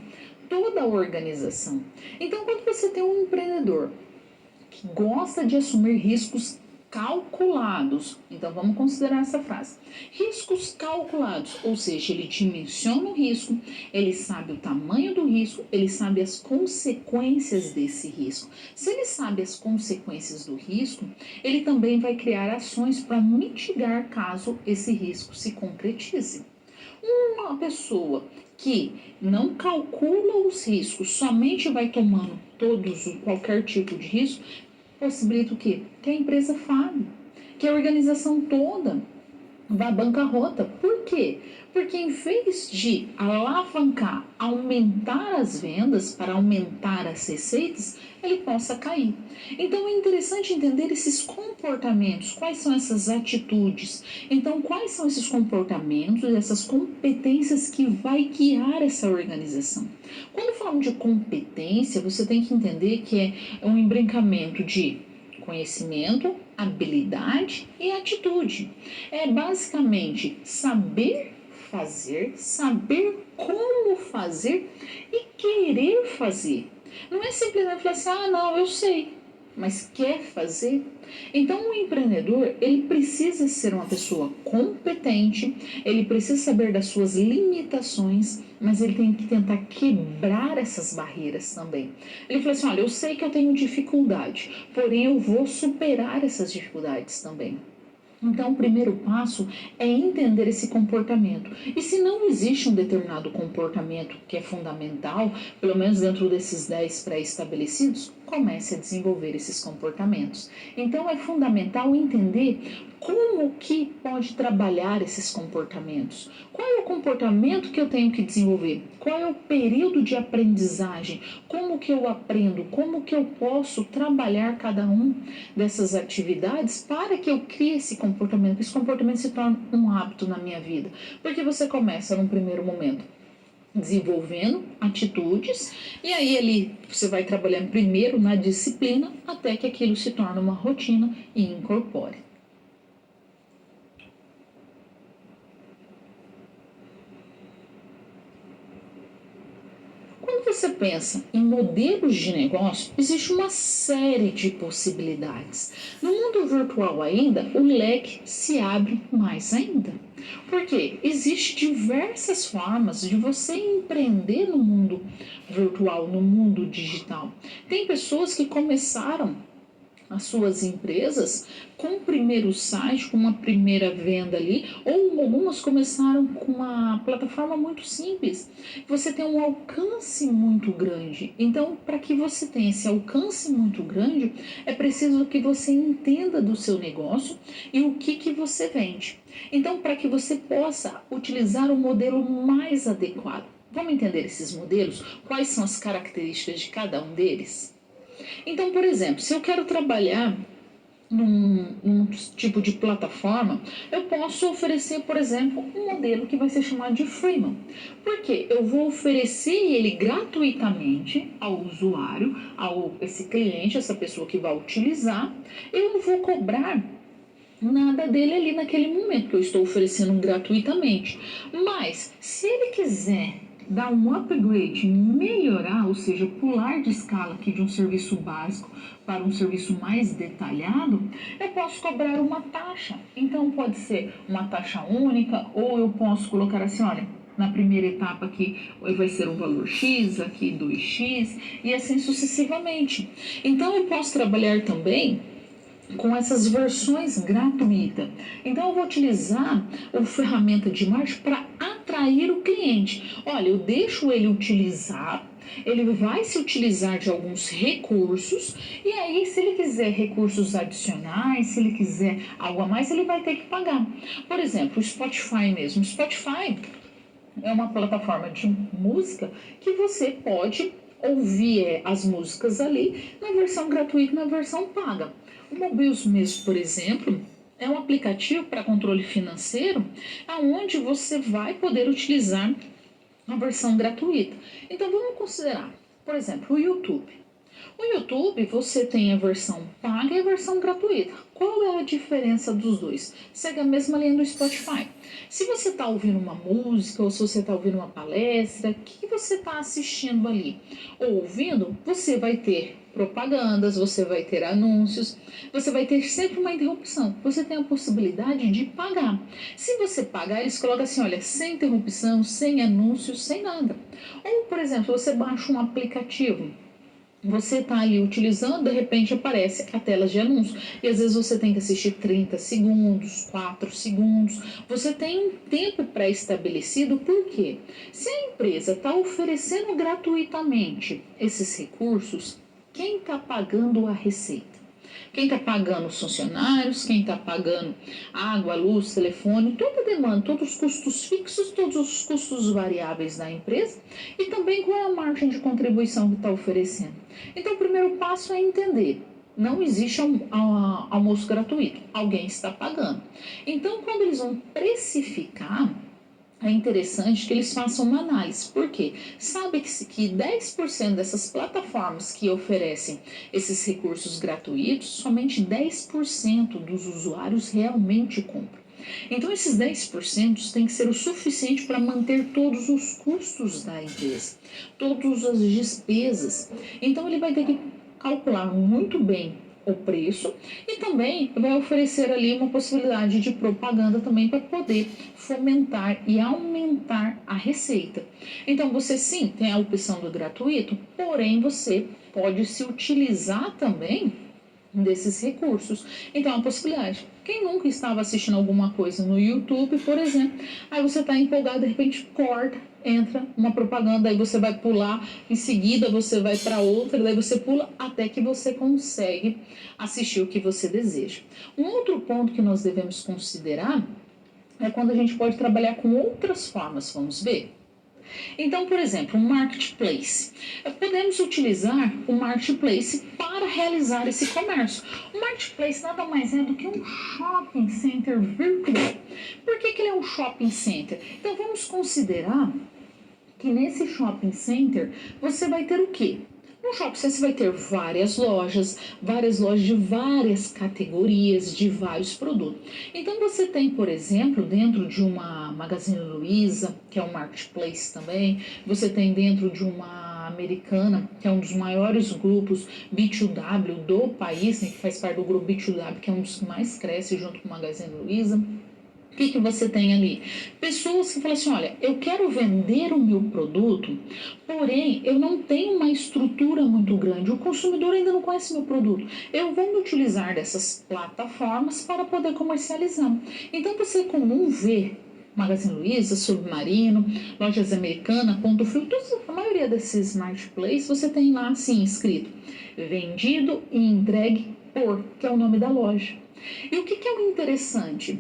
toda a organização. Então, quando você tem um empreendedor que gosta de assumir riscos calculados. Então vamos considerar essa frase. Riscos calculados, ou seja, ele dimensiona o risco, ele sabe o tamanho do risco, ele sabe as consequências desse risco. Se ele sabe as consequências do risco, ele também vai criar ações para mitigar caso esse risco se concretize. Uma pessoa que não calcula os riscos, somente vai tomando qualquer tipo de risco, possibilita o quê? Que a empresa fale, que a organização toda vá à bancarrota. Por quê? Porque em vez de alavancar, aumentar as vendas para aumentar as receitas, ele possa cair. Então é interessante entender esses comportamentos, quais são essas atitudes. Então, quais são esses comportamentos, essas competências que vai guiar essa organização. Quando falamos de competência, você tem que entender que é um embrincamento de conhecimento, habilidade e atitude. É basicamente saber fazer, saber como fazer e querer fazer. Não é simplesmente falar assim, não, eu sei, mas quer fazer. Então, o empreendedor, ele precisa ser uma pessoa competente, ele precisa saber das suas limitações, mas ele tem que tentar quebrar essas barreiras também. Ele fala assim, olha, eu sei que eu tenho dificuldade, porém eu vou superar essas dificuldades também. Então, o primeiro passo é entender esse comportamento. E se não existe um determinado comportamento que é fundamental, pelo menos dentro desses 10 pré-estabelecidos, comece a desenvolver esses comportamentos. Então, é fundamental entender como que pode trabalhar esses comportamentos. Qual é o comportamento que eu tenho que desenvolver? Qual é o período de aprendizagem? Como que eu aprendo? Como que eu posso trabalhar cada um dessas atividades para que eu crie esse comportamento, que esse comportamento se torne um hábito na minha vida? Porque você começa num primeiro momento desenvolvendo atitudes e aí ali você vai trabalhando primeiro na disciplina até que aquilo se torne uma rotina e incorpore. Quando você pensa em modelos de negócio, existe uma série de possibilidades. No mundo virtual ainda, o leque se abre mais ainda. Porque existem diversas formas de você empreender no mundo virtual, no mundo digital. Tem pessoas que começaram as suas empresas com o primeiro site, com uma primeira venda ali, ou algumas começaram com uma plataforma muito simples. Você tem um alcance muito grande. Então, para que você tenha esse alcance muito grande, é preciso que você entenda do seu negócio e o que você vende. Então, para que você possa utilizar o modelo mais adequado. Vamos entender esses modelos? Quais são as características de cada um deles? Então, por exemplo, se eu quero trabalhar num tipo de plataforma, eu posso oferecer, por exemplo, um modelo que vai ser chamado de freemium. Porque eu vou oferecer ele gratuitamente ao usuário, esse cliente, essa pessoa que vai utilizar. Eu não vou cobrar nada dele ali naquele momento, que eu estou oferecendo gratuitamente. Mas, se ele quiser dar um upgrade, melhorar, ou seja, pular de escala aqui de um serviço básico para um serviço mais detalhado, eu posso cobrar uma taxa. Então, pode ser uma taxa única, ou eu posso colocar assim, olha, na primeira etapa aqui vai ser um valor X, aqui 2x, e assim sucessivamente. Então, eu posso trabalhar também com essas versões gratuitas. Então, eu vou utilizar a ferramenta de marketing para atrair o cliente. Olha, eu deixo ele utilizar, ele vai se utilizar de alguns recursos, e aí, se ele quiser recursos adicionais, se ele quiser algo a mais, ele vai ter que pagar. Por exemplo, o Spotify mesmo. O Spotify é uma plataforma de música que você pode ouvir as músicas ali na versão gratuita e na versão paga. O Mobius mesmo, por exemplo, é um aplicativo para controle financeiro onde você vai poder utilizar a versão gratuita. Então vamos considerar, por exemplo, o YouTube. O YouTube você tem a versão paga e a versão gratuita. Qual é a diferença dos dois? Segue a mesma linha do Spotify. Se você está ouvindo uma música ou se você está ouvindo uma palestra, o que você está assistindo ali? Ou ouvindo, você vai ter propagandas, você vai ter anúncios, você vai ter sempre uma interrupção. Você tem a possibilidade de pagar. Se você pagar, eles colocam assim, olha, sem interrupção, sem anúncios, sem nada. Ou, por exemplo, você baixa um aplicativo. Você está ali utilizando, de repente aparece a tela de anúncio. E às vezes você tem que assistir 30 segundos, 4 segundos. Você tem um tempo pré-estabelecido, por quê? Se a empresa está oferecendo gratuitamente esses recursos, quem está pagando a receita? Quem está pagando os funcionários, quem está pagando água, luz, telefone, toda a demanda, todos os custos fixos, todos os custos variáveis da empresa e também qual é a margem de contribuição que está oferecendo. Então, o primeiro passo é entender. Não existe almoço gratuito, alguém está pagando. Então, quando eles vão precificar, é interessante que eles façam uma análise. Por quê? Sabe-se que 10% dessas plataformas que oferecem esses recursos gratuitos, somente 10% dos usuários realmente compram. Então, esses 10% tem que ser o suficiente para manter todos os custos da empresa, todas as despesas. Então, ele vai ter que calcular muito bem o preço e também vai oferecer ali uma possibilidade de propaganda também para poder fomentar e aumentar a receita. Então você sim tem a opção do gratuito, porém você pode se utilizar também desses recursos. Então é uma possibilidade. Quem nunca estava assistindo alguma coisa no YouTube, por exemplo, aí você está empolgado, de repente corta, entra uma propaganda, aí você vai pular, em seguida você vai para outra, daí você pula até que você consegue assistir o que você deseja. Um outro ponto que nós devemos considerar é quando a gente pode trabalhar com outras formas, vamos ver? Então, por exemplo, um marketplace. Podemos utilizar o marketplace para realizar esse comércio. O marketplace nada mais é do que um shopping center virtual. Por que ele é um shopping center? Então, vamos considerar que nesse shopping center você vai ter o quê? No shopping você vai ter várias lojas de várias categorias, de vários produtos. Então você tem, por exemplo, dentro de uma Magazine Luiza, que é um marketplace também, você tem dentro de uma Americana, que é um dos maiores grupos B2W do país, né, que faz parte do grupo B2W, que é um dos que mais cresce junto com o Magazine Luiza. O que você tem ali? Pessoas que falam assim, olha, eu quero vender o meu produto, porém eu não tenho uma estrutura muito grande, o consumidor ainda não conhece meu produto. Eu vou me utilizar dessas plataformas para poder comercializar. Então você é comum ver Magazine Luiza, Submarino, Lojas Americanas, Ponto Frio, a maioria desses marketplaces você tem lá assim escrito, vendido e entregue por, que é o nome da loja. E o que é o interessante?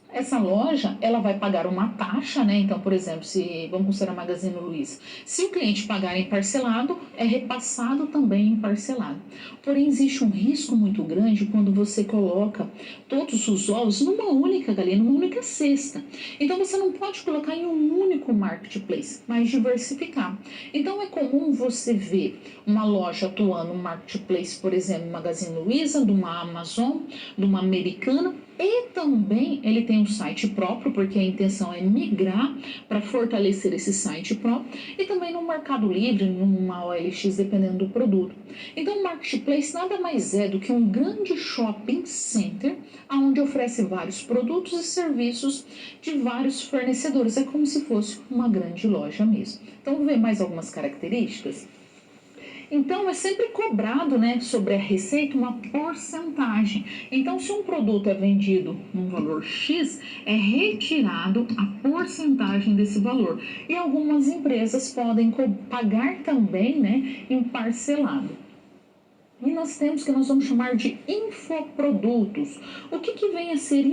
Essa loja, ela vai pagar uma taxa, né? Então, por exemplo, se vamos considerar a Magazine Luiza, se o cliente pagar em parcelado, é repassado também em parcelado. Porém, existe um risco muito grande quando você coloca todos os ovos numa única galinha, numa única cesta. Então, você não pode colocar em um único marketplace, mas diversificar. Então, é comum você ver uma loja atuando no marketplace, por exemplo, Magazine Luiza, de uma Amazon, de uma Americana, e também ele tem um site próprio, porque a intenção é migrar para fortalecer esse site próprio, e também no Mercado Livre, numa OLX, dependendo do produto. Então, o marketplace nada mais é do que um grande shopping center, onde oferece vários produtos e serviços de vários fornecedores. É como se fosse uma grande loja mesmo. Então, vamos ver mais algumas características? Então, é sempre cobrado, né, sobre a receita uma porcentagem. Então, se um produto é vendido num valor X, é retirado a porcentagem desse valor. E algumas empresas podem pagar também, né, em parcelado. E nós temos que nós vamos chamar de infoprodutos. O que vem a ser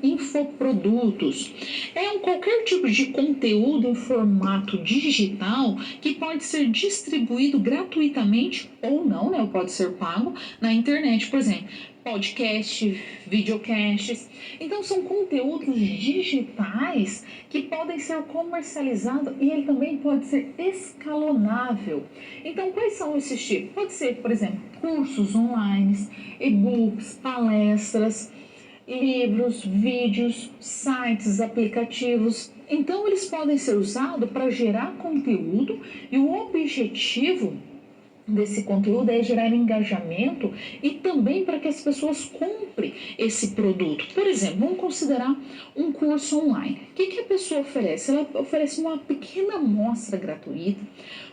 infoprodutos? É qualquer tipo de conteúdo em formato digital que pode ser distribuído gratuitamente ou não, né? Ou pode ser pago na internet, por exemplo. Podcast, videocasts. Então, são conteúdos digitais que podem ser comercializados e ele também pode ser escalonável. Então, quais são esses tipos? Pode ser, por exemplo, cursos online, e-books, palestras, livros, vídeos, sites, aplicativos. Então, eles podem ser usados para gerar conteúdo e o objetivo desse conteúdo é gerar engajamento e também para que as pessoas comprem esse produto. Por exemplo, vamos considerar um curso online. O que a pessoa oferece? Ela oferece uma pequena amostra gratuita,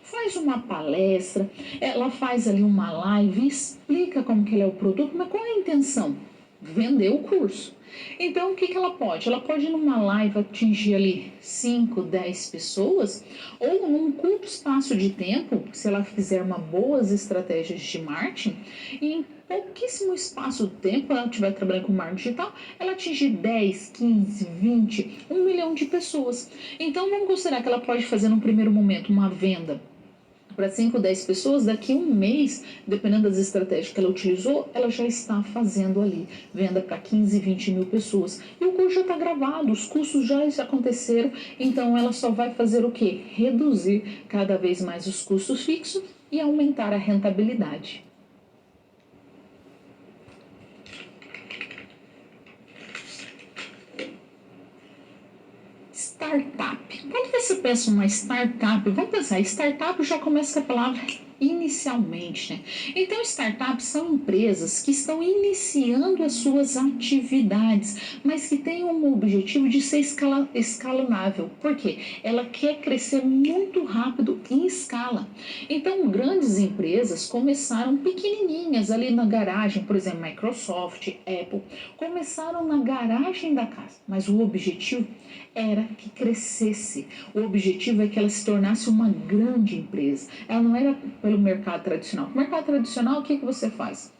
faz uma palestra, ela faz ali uma live, explica como que ele é o produto, mas qual é a intenção? Vender o curso. Então, o que ela pode? Ela pode, numa live, atingir ali 5, 10 pessoas, ou num curto espaço de tempo, se ela fizer uma boas estratégias de marketing, em pouquíssimo espaço de tempo, ela estiver trabalhando com marketing digital, ela atingir 10, 15, 20, 1 milhão de pessoas. Então, vamos considerar que ela pode fazer, num primeiro momento, uma venda para 5, 10 pessoas, daqui a um mês, dependendo das estratégias que ela utilizou, ela já está fazendo ali venda para 15, 20 mil pessoas. E o curso já está gravado, os custos já aconteceram, então ela só vai fazer o quê? Reduzir cada vez mais os custos fixos e aumentar a rentabilidade. Startup. Quando você pensa uma startup, vamos pensar, startup já começa com a palavra inicialmente, né? Então, startups são empresas que estão iniciando as suas atividades, mas que têm um objetivo de ser escalonável. Por quê? Ela quer crescer muito rápido em escala. Então, grandes empresas começaram pequenininhas ali na garagem, por exemplo, Microsoft, Apple, começaram na garagem da casa, mas o objetivo era que crescesse. O objetivo é que ela se tornasse uma grande empresa. Ela não era pelo mercado tradicional. No mercado tradicional, o que você faz?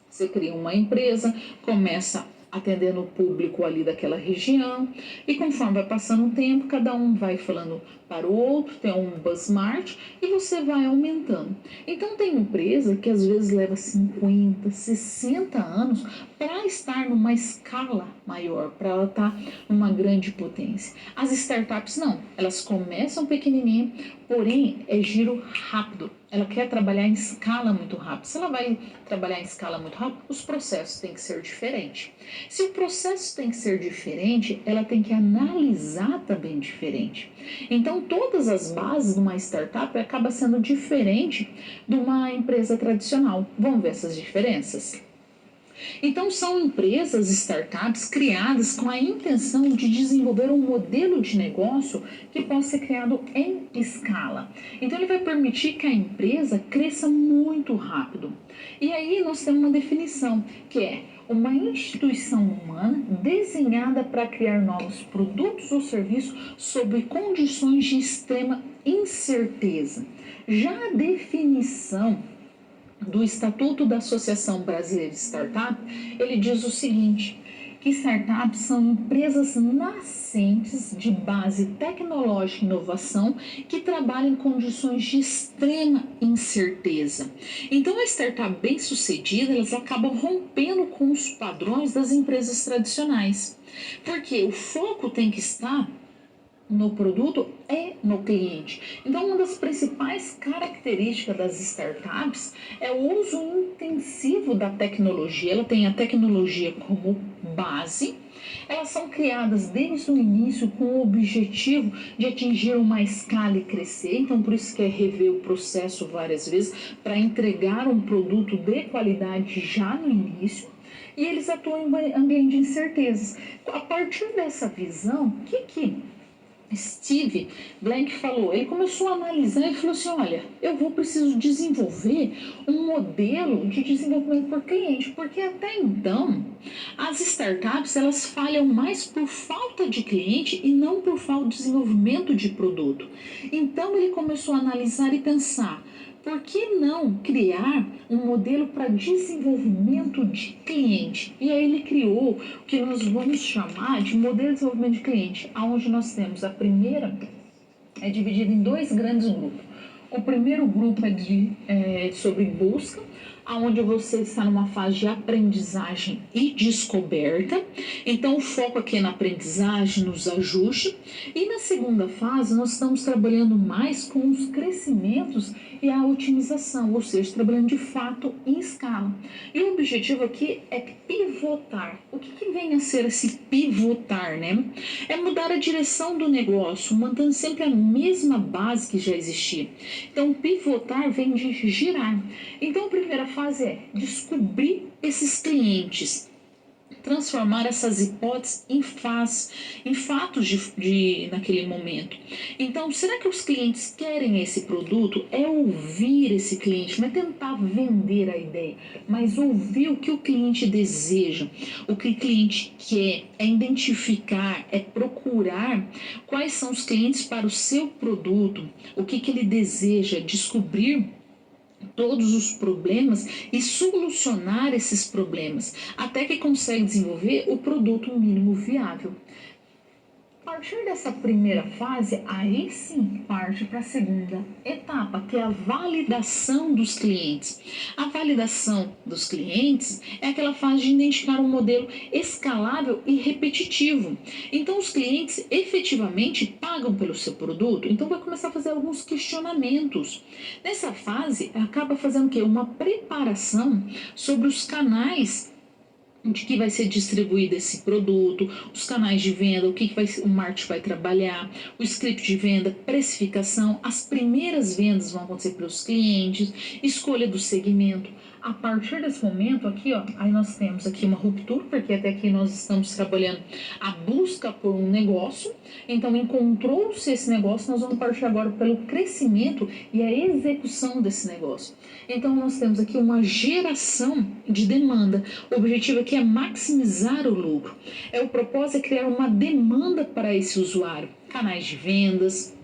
Você cria uma empresa, começa atendendo o público ali daquela região, e conforme vai passando o tempo, cada um vai falando para o outro, tem um buzzmart, e você vai aumentando. Então, tem empresa que às vezes leva 50, 60 anos para estar numa escala maior, para ela estar numa grande potência. As startups não, elas começam pequenininha, porém é giro rápido. Ela quer trabalhar em escala muito rápido. Se ela vai trabalhar em escala muito rápido, os processos têm que ser diferentes. Se o processo tem que ser diferente, ela tem que analisar também diferente. Então, todas as bases de uma startup acabam sendo diferente de uma empresa tradicional. Vamos ver essas diferenças? Então, são empresas, startups criadas com a intenção de desenvolver um modelo de negócio que possa ser criado em escala. Então, ele vai permitir que a empresa cresça muito rápido. E aí nós temos uma definição, que é uma instituição humana desenhada para criar novos produtos ou serviços sob condições de extrema incerteza. Já a definição do Estatuto da Associação Brasileira de Startup, ele diz o seguinte, que startups são empresas nascentes de base tecnológica e inovação que trabalham em condições de extrema incerteza. Então, a startup bem-sucedida, elas acabam rompendo com os padrões das empresas tradicionais, porque o foco tem que estar no produto e no cliente. Então, uma das principais características das startups é o uso intensivo da tecnologia. Ela tem a tecnologia como base, elas são criadas desde o início com o objetivo de atingir uma escala e crescer, então por isso que é rever o processo várias vezes para entregar um produto de qualidade já no início. E eles atuam em ambiente de incertezas. A partir dessa visão, o que Steve Blank falou? Ele começou a analisar e falou assim, olha, preciso desenvolver um modelo de desenvolvimento por cliente, porque até então as startups elas falham mais por falta de cliente e não por falta de desenvolvimento de produto. Então ele começou a analisar e pensar, por que não criar um modelo para desenvolvimento de cliente? E aí ele criou o que nós vamos chamar de modelo de desenvolvimento de cliente, onde nós temos a primeira, é dividida em 2 grandes grupos. O primeiro grupo é sobre busca, onde você está numa fase de aprendizagem e descoberta. Então, o foco aqui é na aprendizagem, nos ajustes. E na segunda fase, nós estamos trabalhando mais com os crescimentos e a otimização, ou seja, trabalhando de fato em escala. E o objetivo aqui é pivotar. O que vem a ser esse pivotar, né? É mudar a direção do negócio, mantendo sempre a mesma base que já existia. Então, pivotar vem de girar. Então, a primeira fase é descobrir esses clientes. transformar essas hipóteses em fatos naquele momento. Então, será que os clientes querem esse produto? É ouvir esse cliente, não é tentar vender a ideia, mas ouvir o que o cliente deseja, o que o cliente quer, é identificar, é procurar quais são os clientes para o seu produto, o que ele deseja, descobrir todos os problemas e solucionar esses problemas, até que consegue desenvolver o produto mínimo viável. A partir dessa primeira fase, aí sim parte para a segunda etapa, que é a validação dos clientes. A validação dos clientes é aquela fase de identificar um modelo escalável e repetitivo. Então, os clientes efetivamente pagam pelo seu produto, então vai começar a fazer alguns questionamentos. Nessa fase, acaba fazendo o quê? Uma preparação sobre os canais de que vai ser distribuído esse produto, os canais de venda, o marketing vai trabalhar, o script de venda, precificação, as primeiras vendas vão acontecer para os clientes, escolha do segmento. A partir desse momento aqui, aí nós temos aqui uma ruptura, porque até aqui nós estamos trabalhando a busca por um negócio. Então, encontrou-se esse negócio, nós vamos partir agora pelo crescimento e a execução desse negócio. Então, nós temos aqui uma geração de demanda. O objetivo aqui é maximizar o lucro. O propósito é criar uma demanda para esse usuário. Canais de vendas,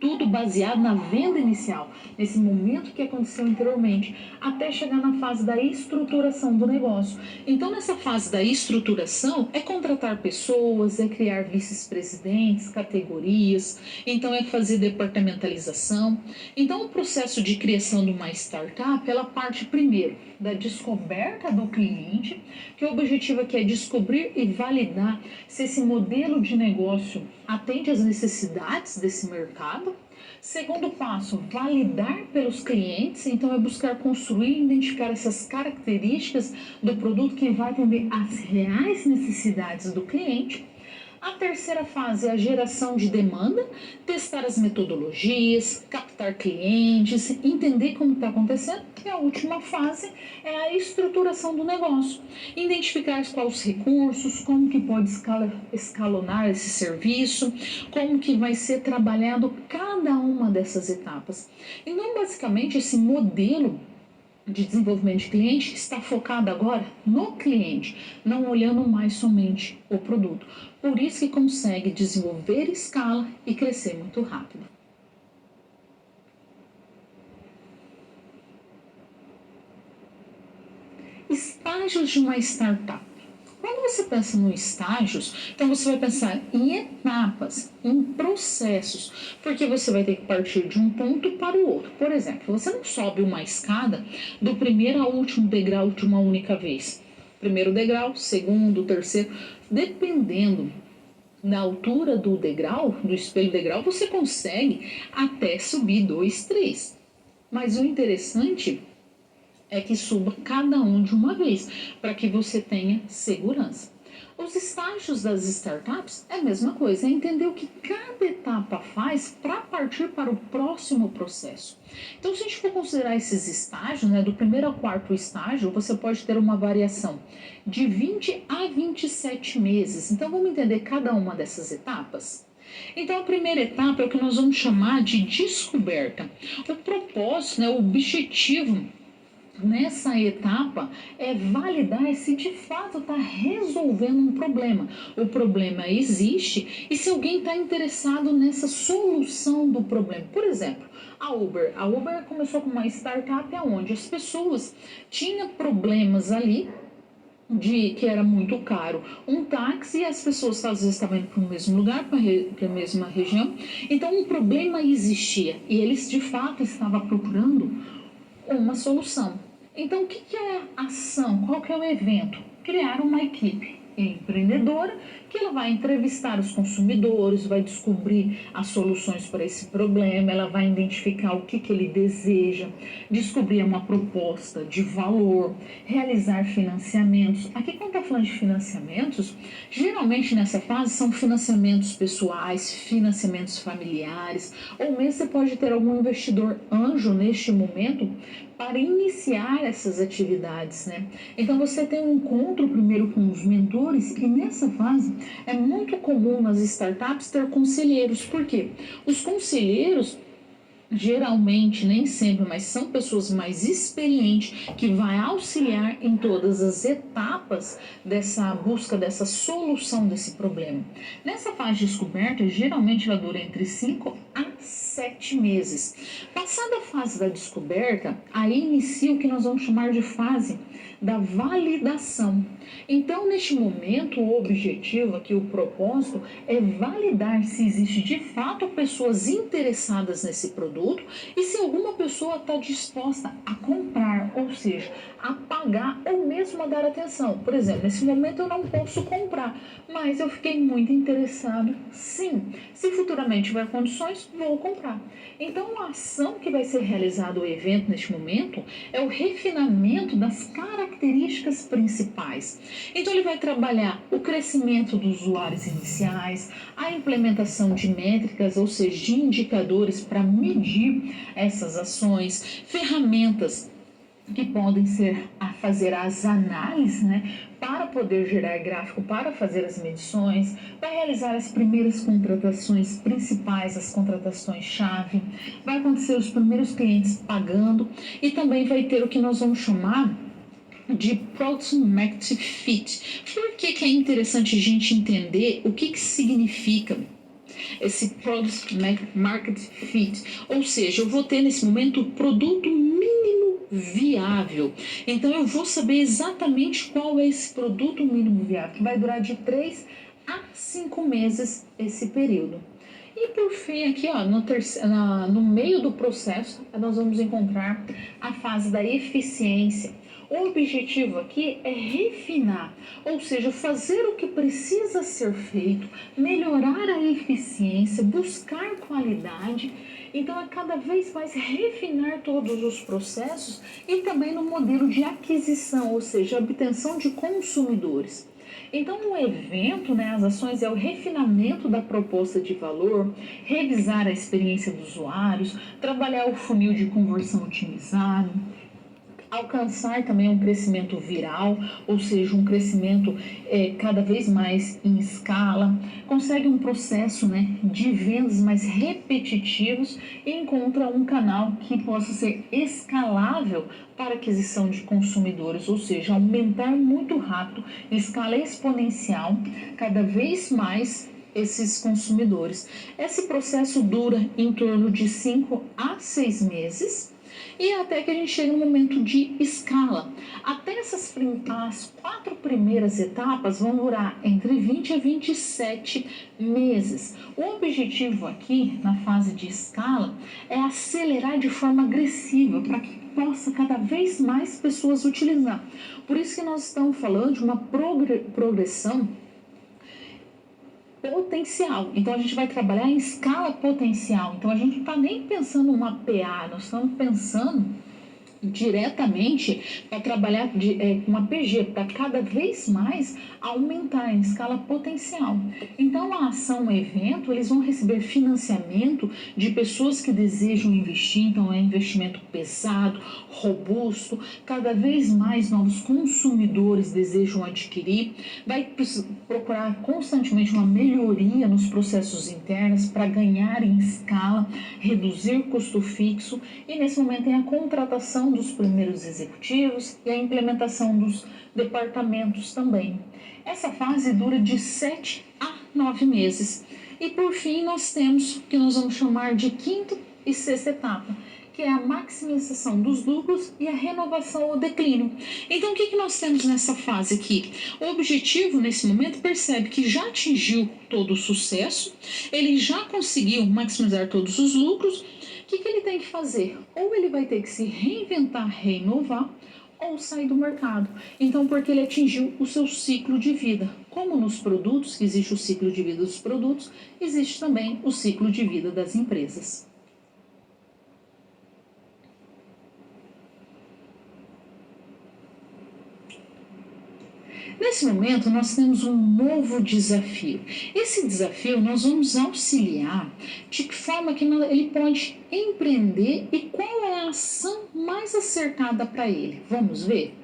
tudo baseado na venda inicial, nesse momento que aconteceu anteriormente, até chegar na fase da estruturação do negócio. Então, nessa fase da estruturação, é contratar pessoas, é criar vice-presidentes, categorias, então é fazer departamentalização. Então, o processo de criação de uma startup, ela parte primeiro da descoberta do cliente, que o objetivo aqui é descobrir e validar se esse modelo de negócio atende às necessidades desse mercado. Segundo passo, validar pelos clientes, então é buscar construir e identificar essas características do produto que vai atender às reais necessidades do cliente. A terceira fase é a geração de demanda, testar as metodologias, captar clientes, entender como está acontecendo. E a última fase é a estruturação do negócio, identificar quais os recursos, como que pode escalonar esse serviço, como que vai ser trabalhado cada uma dessas etapas. Então, basicamente, esse modelo de desenvolvimento de cliente está focado agora no cliente, não olhando mais somente o produto. Por isso que consegue desenvolver escala e crescer muito rápido. Estágios de uma startup. Quando você pensa em estágios, então você vai pensar em etapas, em processos, porque você vai ter que partir de um ponto para o outro. Por exemplo, você não sobe uma escada do primeiro ao último degrau de uma única vez. Primeiro degrau, segundo, terceiro, dependendo da altura do degrau, do espelho degrau, você consegue até subir 2, 3. Mas o interessante é que suba cada um de uma vez, para que você tenha segurança. Os estágios das startups é a mesma coisa, é entender o que cada etapa faz para partir para o próximo processo. Então, se a gente for considerar esses estágios, do primeiro ao quarto estágio, você pode ter uma variação de 20 a 27 meses. Então, vamos entender cada uma dessas etapas? Então, a primeira etapa é o que nós vamos chamar de descoberta. O propósito, o objetivo nessa etapa é validar se de fato está resolvendo um problema. O problema existe e se alguém está interessado nessa solução do problema. Por exemplo, a Uber. A Uber começou com uma startup onde as pessoas tinham problemas ali de que era muito caro um táxi e as pessoas às vezes estavam indo para o mesmo lugar, para a mesma região. Então, um problema existia e eles de fato estavam procurando uma solução. Então, o que é a ação? Qual que é o evento? Criar uma equipe empreendedora que ela vai entrevistar os consumidores, vai descobrir as soluções para esse problema, ela vai identificar o que ele deseja, descobrir uma proposta de valor, realizar financiamentos. Aqui, quando está falando de financiamentos, geralmente nessa fase são financiamentos pessoais, financiamentos familiares, ou mesmo você pode ter algum investidor anjo neste momento para iniciar essas atividades, né? Então você tem um encontro primeiro com os mentores e nessa fase é muito comum nas startups ter conselheiros. Por quê? Os conselheiros geralmente, nem sempre, mas são pessoas mais experientes que vai auxiliar em todas as etapas dessa busca, dessa solução desse problema. Nessa fase de descoberta, geralmente ela dura entre 5 a 7 meses. Passada a fase da descoberta, aí inicia o que nós vamos chamar de fase da validação. Então, neste momento, o objetivo aqui, o propósito, é validar se existe de fato pessoas interessadas nesse produto e se alguma pessoa está disposta a comprar, ou seja, a pagar ou mesmo a dar atenção. Por exemplo, nesse momento eu não posso comprar, mas eu fiquei muito interessado, sim. Se futuramente tiver condições, vou comprar. Então, a ação que vai ser realizado o evento neste momento é o refinamento das características principais. Então, ele vai trabalhar o crescimento dos usuários iniciais, a implementação de métricas, ou seja, de indicadores para medir essas ações, ferramentas que podem ser a fazer as análises, né, para poder gerar gráfico, para fazer as medições, para realizar as primeiras contratações principais, as contratações-chave, vai acontecer os primeiros clientes pagando e também vai ter o que nós vamos chamar de Product Market Fit. Por que é interessante a gente entender o que significa esse Product Market Fit? Ou seja, eu vou ter nesse momento o produto mínimo viável. Então eu vou saber exatamente qual é esse produto mínimo viável, que vai durar de 3 a 5 meses esse período. E por fim, aqui ó, no meio do processo, nós vamos encontrar a fase da eficiência. O objetivo aqui é refinar, ou seja, fazer o que precisa ser feito, melhorar a eficiência, buscar qualidade. Então, é cada vez mais refinar todos os processos e também no modelo de aquisição, ou seja, obtenção de consumidores. Então, o evento, né, as ações, é o refinamento da proposta de valor, revisar a experiência dos usuários, trabalhar o funil de conversão otimizado, alcançar também um crescimento viral, ou seja, um crescimento cada vez mais em escala, consegue um processo, né, de vendas mais repetitivos e encontra um canal que possa ser escalável para aquisição de consumidores, ou seja, aumentar muito rápido, em escala exponencial, cada vez mais esses consumidores. Esse processo dura em torno de 5 a 6 meses, e até que a gente chega no momento de escala. Até as 4 primeiras etapas vão durar entre 20 a 27 meses. O objetivo aqui, na fase de escala, é acelerar de forma agressiva para que possa cada vez mais pessoas utilizar. Por isso que nós estamos falando de uma progressão potencial. Então a gente vai trabalhar em escala potencial. Então a gente não está nem pensando uma PA, nós estamos pensando diretamente para trabalhar com uma PG, para cada vez mais aumentar em escala potencial. Então, a ação, o evento, eles vão receber financiamento de pessoas que desejam investir, então é investimento pesado, robusto, cada vez mais novos consumidores desejam adquirir, vai procurar constantemente uma melhoria nos processos internos para ganhar em escala, reduzir custo fixo e nesse momento tem a contratação dos primeiros executivos e a implementação dos departamentos também. Essa fase dura de 7 a 9 meses. E por fim nós temos o que nós vamos chamar de quinta e sexta etapa, que é a maximização dos lucros e a renovação ou declínio. Então, o que nós temos nessa fase aqui? O objetivo, nesse momento, percebe que já atingiu todo o sucesso, ele já conseguiu maximizar todos os lucros. O que ele tem que fazer? Ou ele vai ter que se reinventar, reinovar, ou sair do mercado. Então, porque ele atingiu o seu ciclo de vida. Como nos produtos, que existe o ciclo de vida dos produtos, existe também o ciclo de vida das empresas. Nesse momento, nós temos um novo desafio. Esse desafio nós vamos auxiliar de que forma que ele pode empreender e qual é a ação mais acertada para ele. Vamos ver?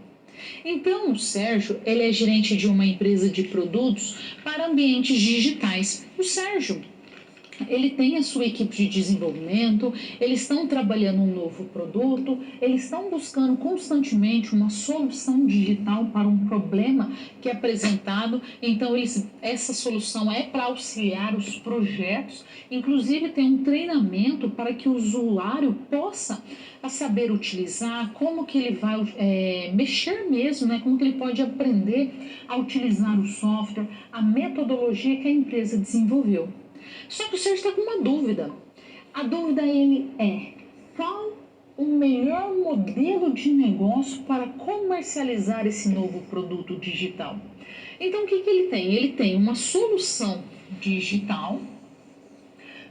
Então, o Sérgio, ele é gerente de uma empresa de produtos para ambientes digitais. O Sérgio, ele tem a sua equipe de desenvolvimento, eles estão trabalhando um novo produto, eles estão buscando constantemente uma solução digital para um problema que é apresentado. Então, essa solução é para auxiliar os projetos, inclusive tem um treinamento para que o usuário possa saber utilizar, como que ele vai mexer mesmo, né? Como que ele pode aprender a utilizar o software, a metodologia que a empresa desenvolveu. Só que o senhor está com uma dúvida. A dúvida ele é: qual o melhor modelo de negócio para comercializar esse novo produto digital? Então, o que ele tem? Ele tem uma solução digital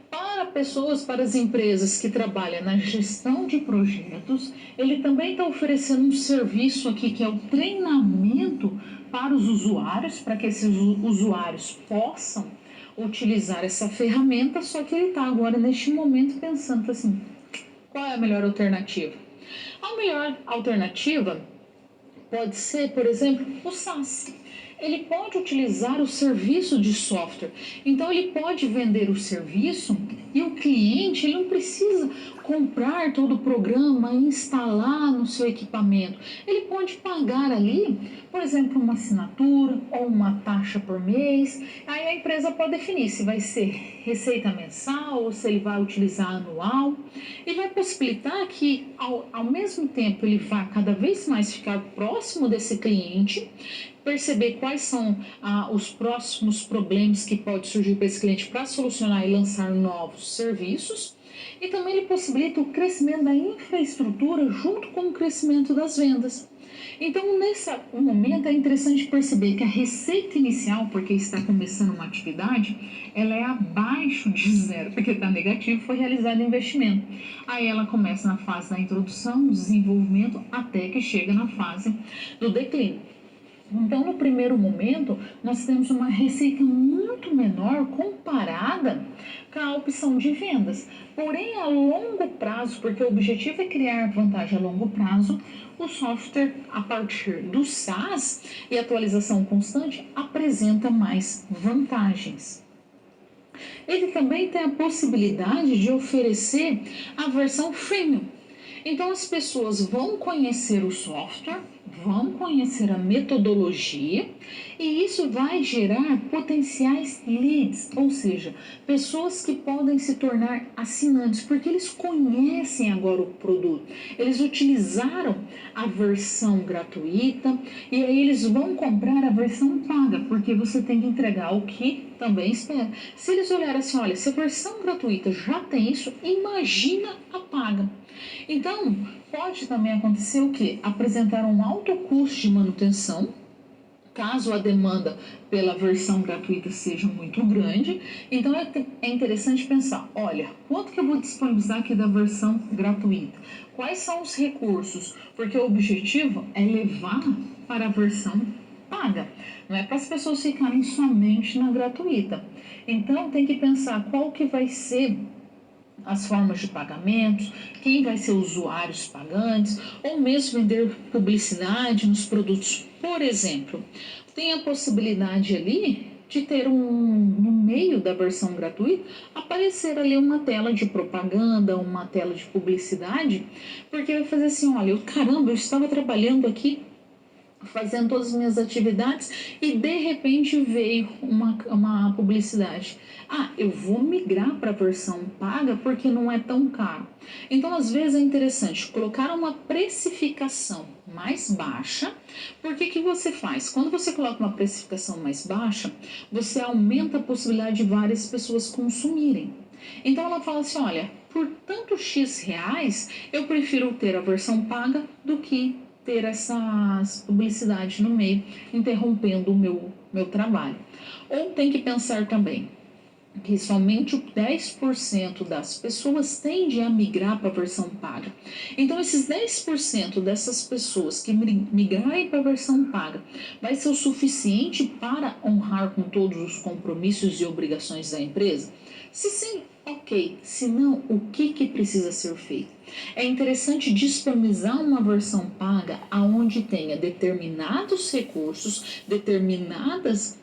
para pessoas, para as empresas que trabalham na gestão de projetos. Ele também está oferecendo um serviço aqui que é o treinamento para os usuários, para que esses usuários possam utilizar essa ferramenta, só que ele está agora neste momento pensando assim, qual é a melhor alternativa? A melhor alternativa pode ser, por exemplo, o SaaS. Ele pode utilizar o serviço de software, então ele pode vender o serviço e o cliente ele não precisa comprar todo o programa e instalar no seu equipamento. Ele pode pagar ali, por exemplo, uma assinatura ou uma taxa por mês. Aí a empresa pode definir se vai ser receita mensal ou se ele vai utilizar anual, e vai possibilitar que ao mesmo tempo ele vá cada vez mais ficar próximo desse cliente, perceber quais são os próximos problemas que pode surgir para esse cliente para solucionar e lançar novos serviços. E também ele possibilita o crescimento da infraestrutura junto com o crescimento das vendas. Então, nesse momento, é interessante perceber que a receita inicial, porque está começando uma atividade, ela é abaixo de zero, porque está negativo, foi realizado investimento. Aí ela começa na fase da introdução, desenvolvimento, até que chega na fase do declínio. Então, no primeiro momento, nós temos uma receita muito menor comparada com a opção de vendas. Porém, a longo prazo, porque o objetivo é criar vantagem a longo prazo, o software, a partir do SaaS e atualização constante, apresenta mais vantagens. Ele também tem a possibilidade de oferecer a versão freemium. Então, as pessoas vão conhecer o software, vão conhecer a metodologia, e isso vai gerar potenciais leads, ou seja, pessoas que podem se tornar assinantes, porque eles conhecem agora o produto, eles utilizaram a versão gratuita e aí eles vão comprar a versão paga, porque você tem que entregar o que também espera. Se eles olharem assim, olha, se a versão gratuita já tem isso, imagina a paga. Então, pode também acontecer o quê? Apresentar um alto custo de manutenção, caso a demanda pela versão gratuita seja muito grande. Então, é interessante pensar, olha, quanto que eu vou disponibilizar aqui da versão gratuita? Quais são os recursos? Porque o objetivo é levar para a versão paga, não é para as pessoas ficarem somente na gratuita. Então, tem que pensar qual que vai ser as formas de pagamentos, quem vai ser usuários pagantes, ou mesmo vender publicidade nos produtos. Por exemplo, tem a possibilidade ali de ter no meio da versão gratuita, aparecer ali uma tela de propaganda, uma tela de publicidade, porque vai fazer assim, olha, caramba, eu estava trabalhando aqui, fazendo todas as minhas atividades e de repente veio uma publicidade. Eu vou migrar para a versão paga porque não é tão caro. Então, às vezes é interessante colocar uma precificação mais baixa. Por que você faz? Quando você coloca uma precificação mais baixa, você aumenta a possibilidade de várias pessoas consumirem. Então ela fala assim, olha, por tanto X reais, eu prefiro ter a versão paga do que ter essas publicidades no meio, interrompendo o meu trabalho. Ou tem que pensar também, que somente o 10% das pessoas tende a migrar para a versão paga. Então, esses 10% dessas pessoas que migrarem para a versão paga vai ser o suficiente para honrar com todos os compromissos e obrigações da empresa? Se sim, ok. Se não, o que precisa ser feito? É interessante disponibilizar uma versão paga onde tenha determinados recursos, determinadas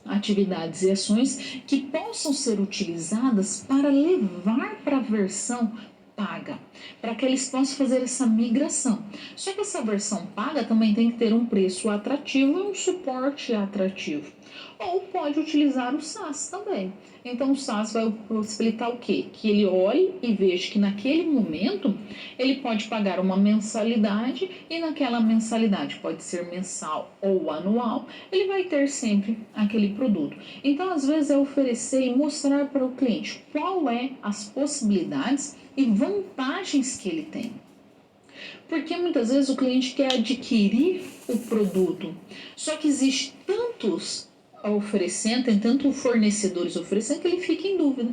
atividades e ações que possam ser utilizadas para levar para a versão paga, para que eles possam fazer essa migração. Só que essa versão paga também tem que ter um preço atrativo e um suporte atrativo. Ou pode utilizar o SaaS também. Então o SaaS vai possibilitar o quê? Que ele olhe e veja que naquele momento ele pode pagar uma mensalidade e naquela mensalidade, pode ser mensal ou anual, ele vai ter sempre aquele produto. Então, às vezes, é oferecer e mostrar para o cliente qual é as possibilidades e vantagens que ele tem. Porque muitas vezes o cliente quer adquirir o produto, só que existe tantos oferecendo, tem tantos fornecedores oferecendo que ele fica em dúvida.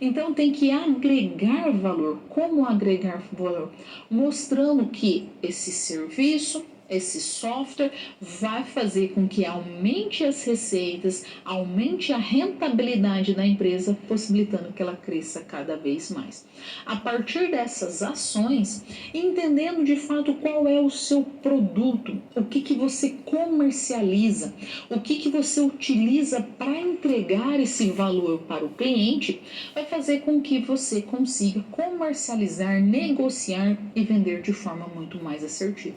Então tem que agregar valor. Como agregar valor? Mostrando que esse serviço, esse software vai fazer com que aumente as receitas, aumente a rentabilidade da empresa, possibilitando que ela cresça cada vez mais. A partir dessas ações, entendendo de fato qual é o seu produto, o que você comercializa, o que você utiliza para entregar esse valor para o cliente, vai fazer com que você consiga comercializar, negociar e vender de forma muito mais assertiva.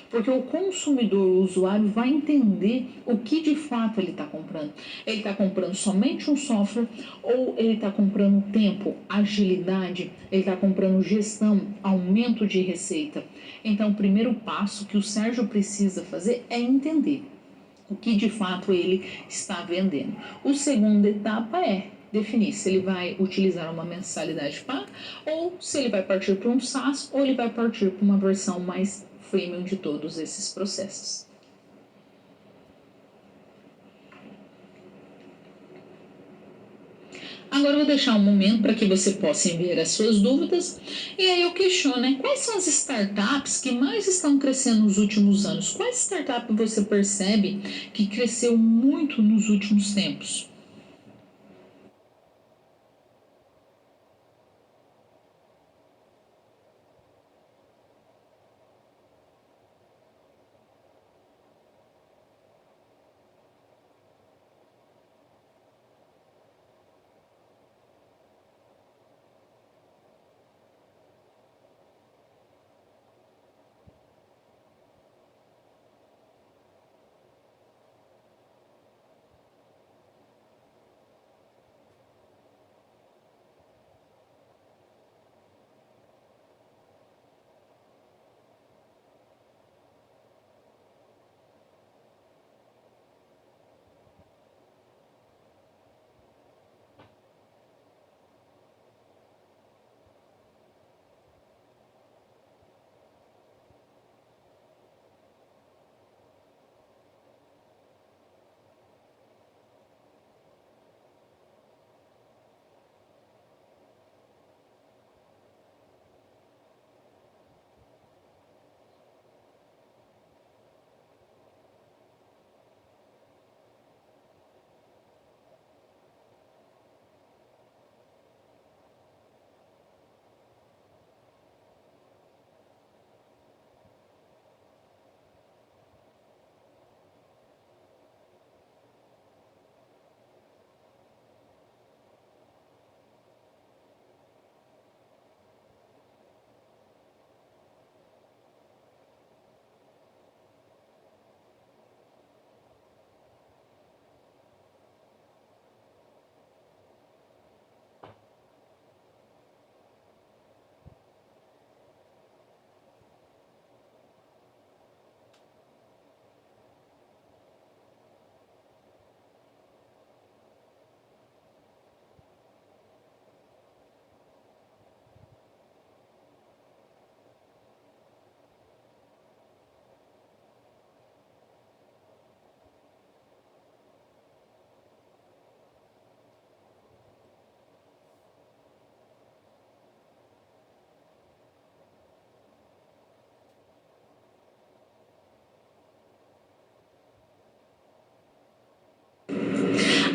Porque o consumidor, o usuário, vai entender o que de fato ele está comprando. Ele está comprando somente um software ou ele está comprando tempo, agilidade, ele está comprando gestão, aumento de receita. Então, o primeiro passo que o Sérgio precisa fazer é entender o que de fato ele está vendendo. A segunda etapa é definir se ele vai utilizar uma mensalidade paga ou se ele vai partir para um SaaS ou ele vai partir para uma versão mais freemium de todos esses processos. Agora eu vou deixar um momento para que você possa enviar as suas dúvidas e aí eu questiono, né? Quais são as startups que mais estão crescendo nos últimos anos? Quais startup você percebe que cresceu muito nos últimos tempos?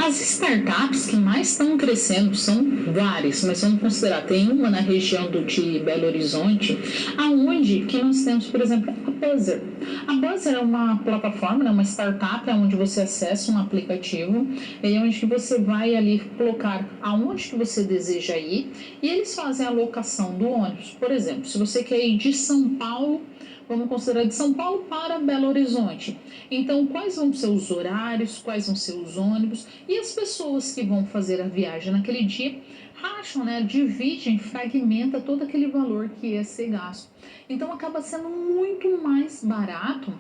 As startups que mais estão crescendo são várias, mas vamos considerar, tem uma na região de Belo Horizonte, aonde que nós temos, por exemplo, a Buzzer. A Buzzer é uma plataforma, né, uma startup, onde você acessa um aplicativo, e onde que você vai ali colocar aonde que você deseja ir, e eles fazem a locação do ônibus. Por exemplo, se você quer ir de São Paulo, vamos considerar de São Paulo para Belo Horizonte. Então, quais vão ser os horários, quais vão ser os ônibus, e as pessoas que vão fazer a viagem naquele dia racham, né, dividem, fragmenta todo aquele valor que ia ser gasto. Então, acaba sendo muito mais barato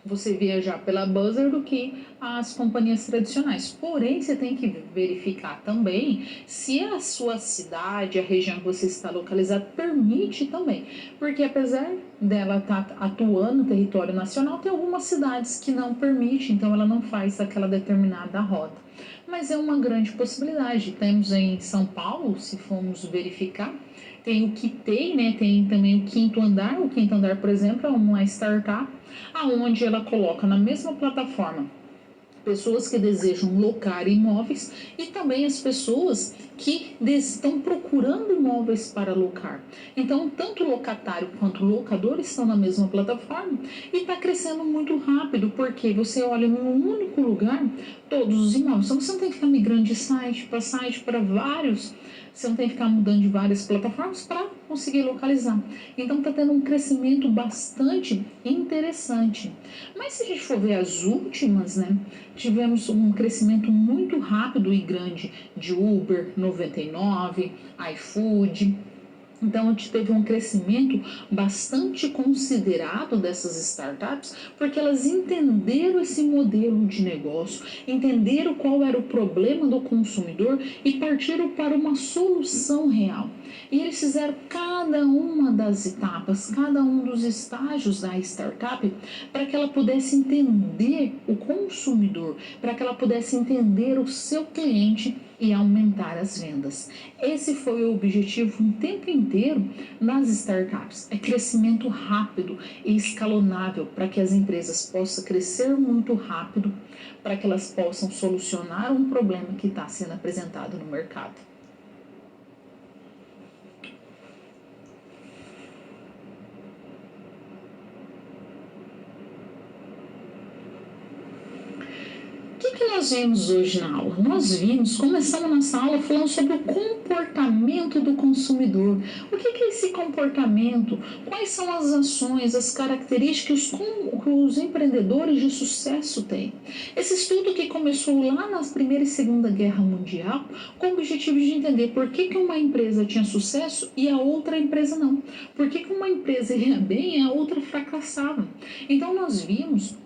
você viajar pela Buzzer do que as companhias tradicionais. Porém, você tem que verificar também se a sua cidade, a região que você está localizado, permite também. Porque apesar dela estar atuando no território nacional, tem algumas cidades que não permitem, então ela não faz aquela determinada rota. Mas é uma grande possibilidade. Temos em São Paulo, se formos verificar, tem o Kitei, né? Tem também o Quinto Andar. O Quinto Andar, por exemplo, é uma startup aonde ela coloca na mesma plataforma pessoas que desejam locar imóveis e também as pessoas que estão procurando imóveis para locar. Então, tanto o locatário quanto o locador estão na mesma plataforma e está crescendo muito rápido, porque você olha em um único lugar todos os imóveis. Então, você não tem que ficar migrando de site para vários, você não tem que ficar mudando de várias plataformas para conseguir localizar. Então, está tendo um crescimento bastante interessante. Mas se a gente for ver as últimas, né, tivemos um crescimento muito rápido e grande de Uber, 99, iFood. Então, a gente teve um crescimento bastante considerado dessas startups, porque elas entenderam esse modelo de negócio, entenderam qual era o problema do consumidor e partiram para uma solução real. E eles fizeram cada uma das etapas, cada um dos estágios da startup, para que ela pudesse entender o consumidor, para que ela pudesse entender o seu cliente e aumentar as vendas. Esse foi o objetivo o tempo inteiro nas startups, é crescimento rápido e escalonável para que as empresas possam crescer muito rápido, para que elas possam solucionar um problema que está sendo apresentado no mercado. O que nós vimos hoje na aula? Nós começamos nossa aula falando sobre o comportamento do consumidor. O que é esse comportamento? Quais são as ações, as características que os empreendedores de sucesso têm? Esse estudo que começou lá na Primeira e Segunda Guerra Mundial, com o objetivo de entender por que uma empresa tinha sucesso e a outra empresa não. Por que uma empresa ia bem e a outra fracassava. Então nós vimos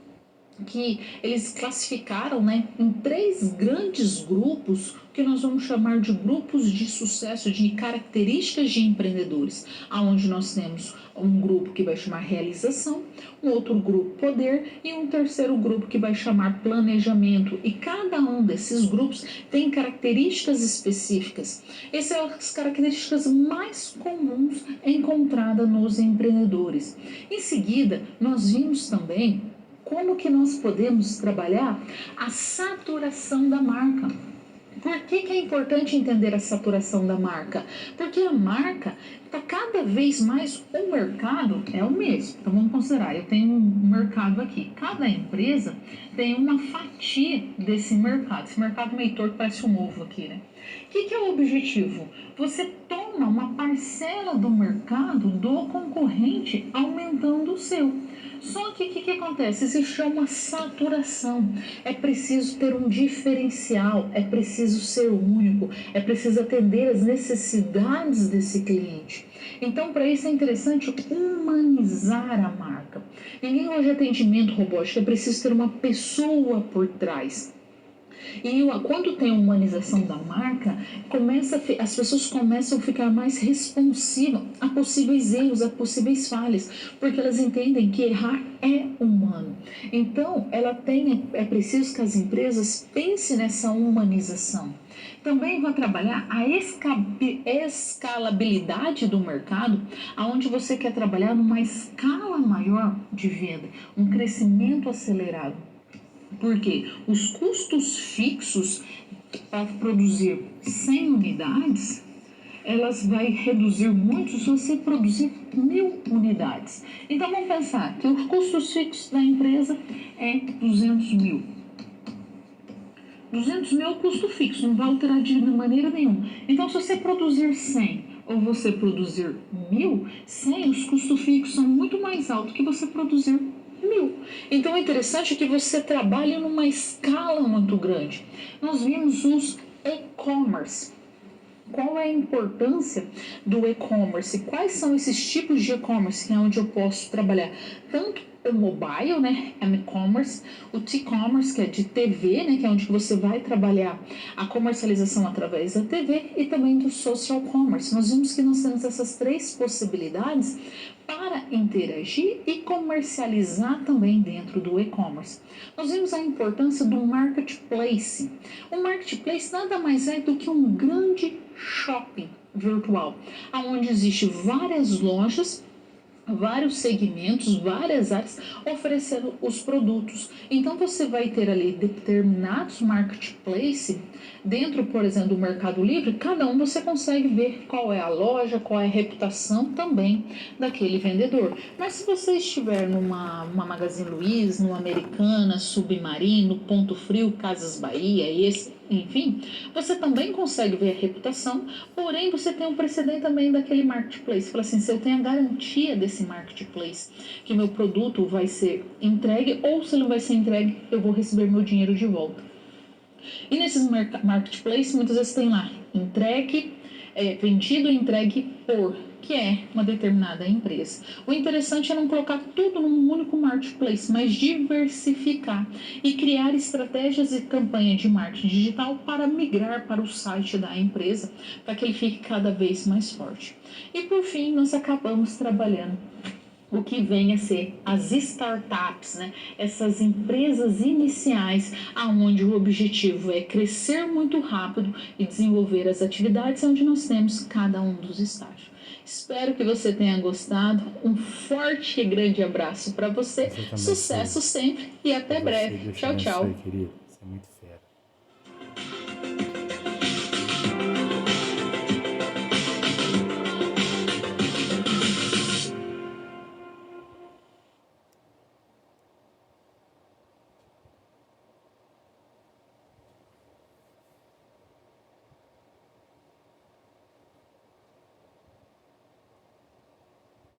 que eles classificaram, né, em 3 grandes grupos que nós vamos chamar de grupos de sucesso, de características de empreendedores, aonde nós temos um grupo que vai chamar realização, um outro grupo poder e um terceiro grupo que vai chamar planejamento. E cada um desses grupos tem características específicas. Essas são as características mais comuns encontradas nos empreendedores. Em seguida, nós vimos também como que nós podemos trabalhar a saturação da marca. Por que é importante entender a saturação da marca? Porque a marca está cada vez mais, o mercado é o mesmo. Então vamos considerar, eu tenho um mercado aqui. Cada empresa tem uma fatia desse mercado. Esse mercado meio torto parece um ovo aqui, né? O que é o objetivo? Você toma uma parcela do mercado do concorrente aumentando o seu. Só que o que acontece? Isso se chama saturação. É preciso ter um diferencial, é preciso ser único, é preciso atender as necessidades desse cliente. Então, para isso é interessante humanizar a marca. Ninguém hoje é atendimento robótico, é preciso ter uma pessoa por trás. E quando tem a humanização da marca, as pessoas começam a ficar mais responsivas a possíveis erros, a possíveis falhas, porque elas entendem que errar é humano. Então, é preciso que as empresas pensem nessa humanização. Também vou trabalhar a escalabilidade do mercado, onde você quer trabalhar numa escala maior de venda, um crescimento acelerado. Porque os custos fixos para produzir 100 unidades, elas vai reduzir muito se você produzir 1000 unidades. Então vamos pensar que os custos fixos da empresa é 200 mil. 200 mil é o custo fixo, não vai alterar de maneira nenhuma. Então se você produzir 100 ou você produzir 1000, 100 os custos fixos são muito mais altos que você produzir 1000. Então é interessante que você trabalhe numa escala muito grande. Nós vimos os e-commerce. Qual é a importância do e-commerce? Quais são esses tipos de e-commerce que é onde eu posso trabalhar? Tanto o mobile, né, e-commerce, o T-commerce, que é de TV, né, que é onde você vai trabalhar a comercialização através da TV, e também do social commerce. Nós vimos que nós temos essas três possibilidades para interagir e comercializar também dentro do e-commerce. Nós vimos a importância do marketplace. O marketplace nada mais é do que um grande shopping virtual, onde existe várias lojas, vários segmentos, várias áreas oferecendo os produtos. Então você vai ter ali determinados marketplace dentro, por exemplo, do Mercado Livre. Cada um você consegue ver qual é a loja, qual é a reputação também daquele vendedor. Mas se você estiver numa Magazine Luiza, numa Americana, Submarino, Ponto Frio, Casas Bahia, enfim, você também consegue ver a reputação, porém você tem um precedente também daquele marketplace. Fala assim, se eu tenho a garantia desse marketplace, que meu produto vai ser entregue, ou se ele não vai ser entregue, eu vou receber meu dinheiro de volta. E nesses marketplaces, muitas vezes tem lá, vendido e entregue por, que é uma determinada empresa. O interessante é não colocar tudo num único marketplace, mas diversificar e criar estratégias e campanha de marketing digital para migrar para o site da empresa, para que ele fique cada vez mais forte. E por fim, nós acabamos trabalhando o que vem a ser as startups, né? Essas empresas iniciais, aonde o objetivo é crescer muito rápido e desenvolver as atividades onde nós temos cada um dos estágios. Espero que você tenha gostado. Um forte e grande abraço para você. Sucesso sempre e até breve. Tchau, tchau. Querido. Você é muito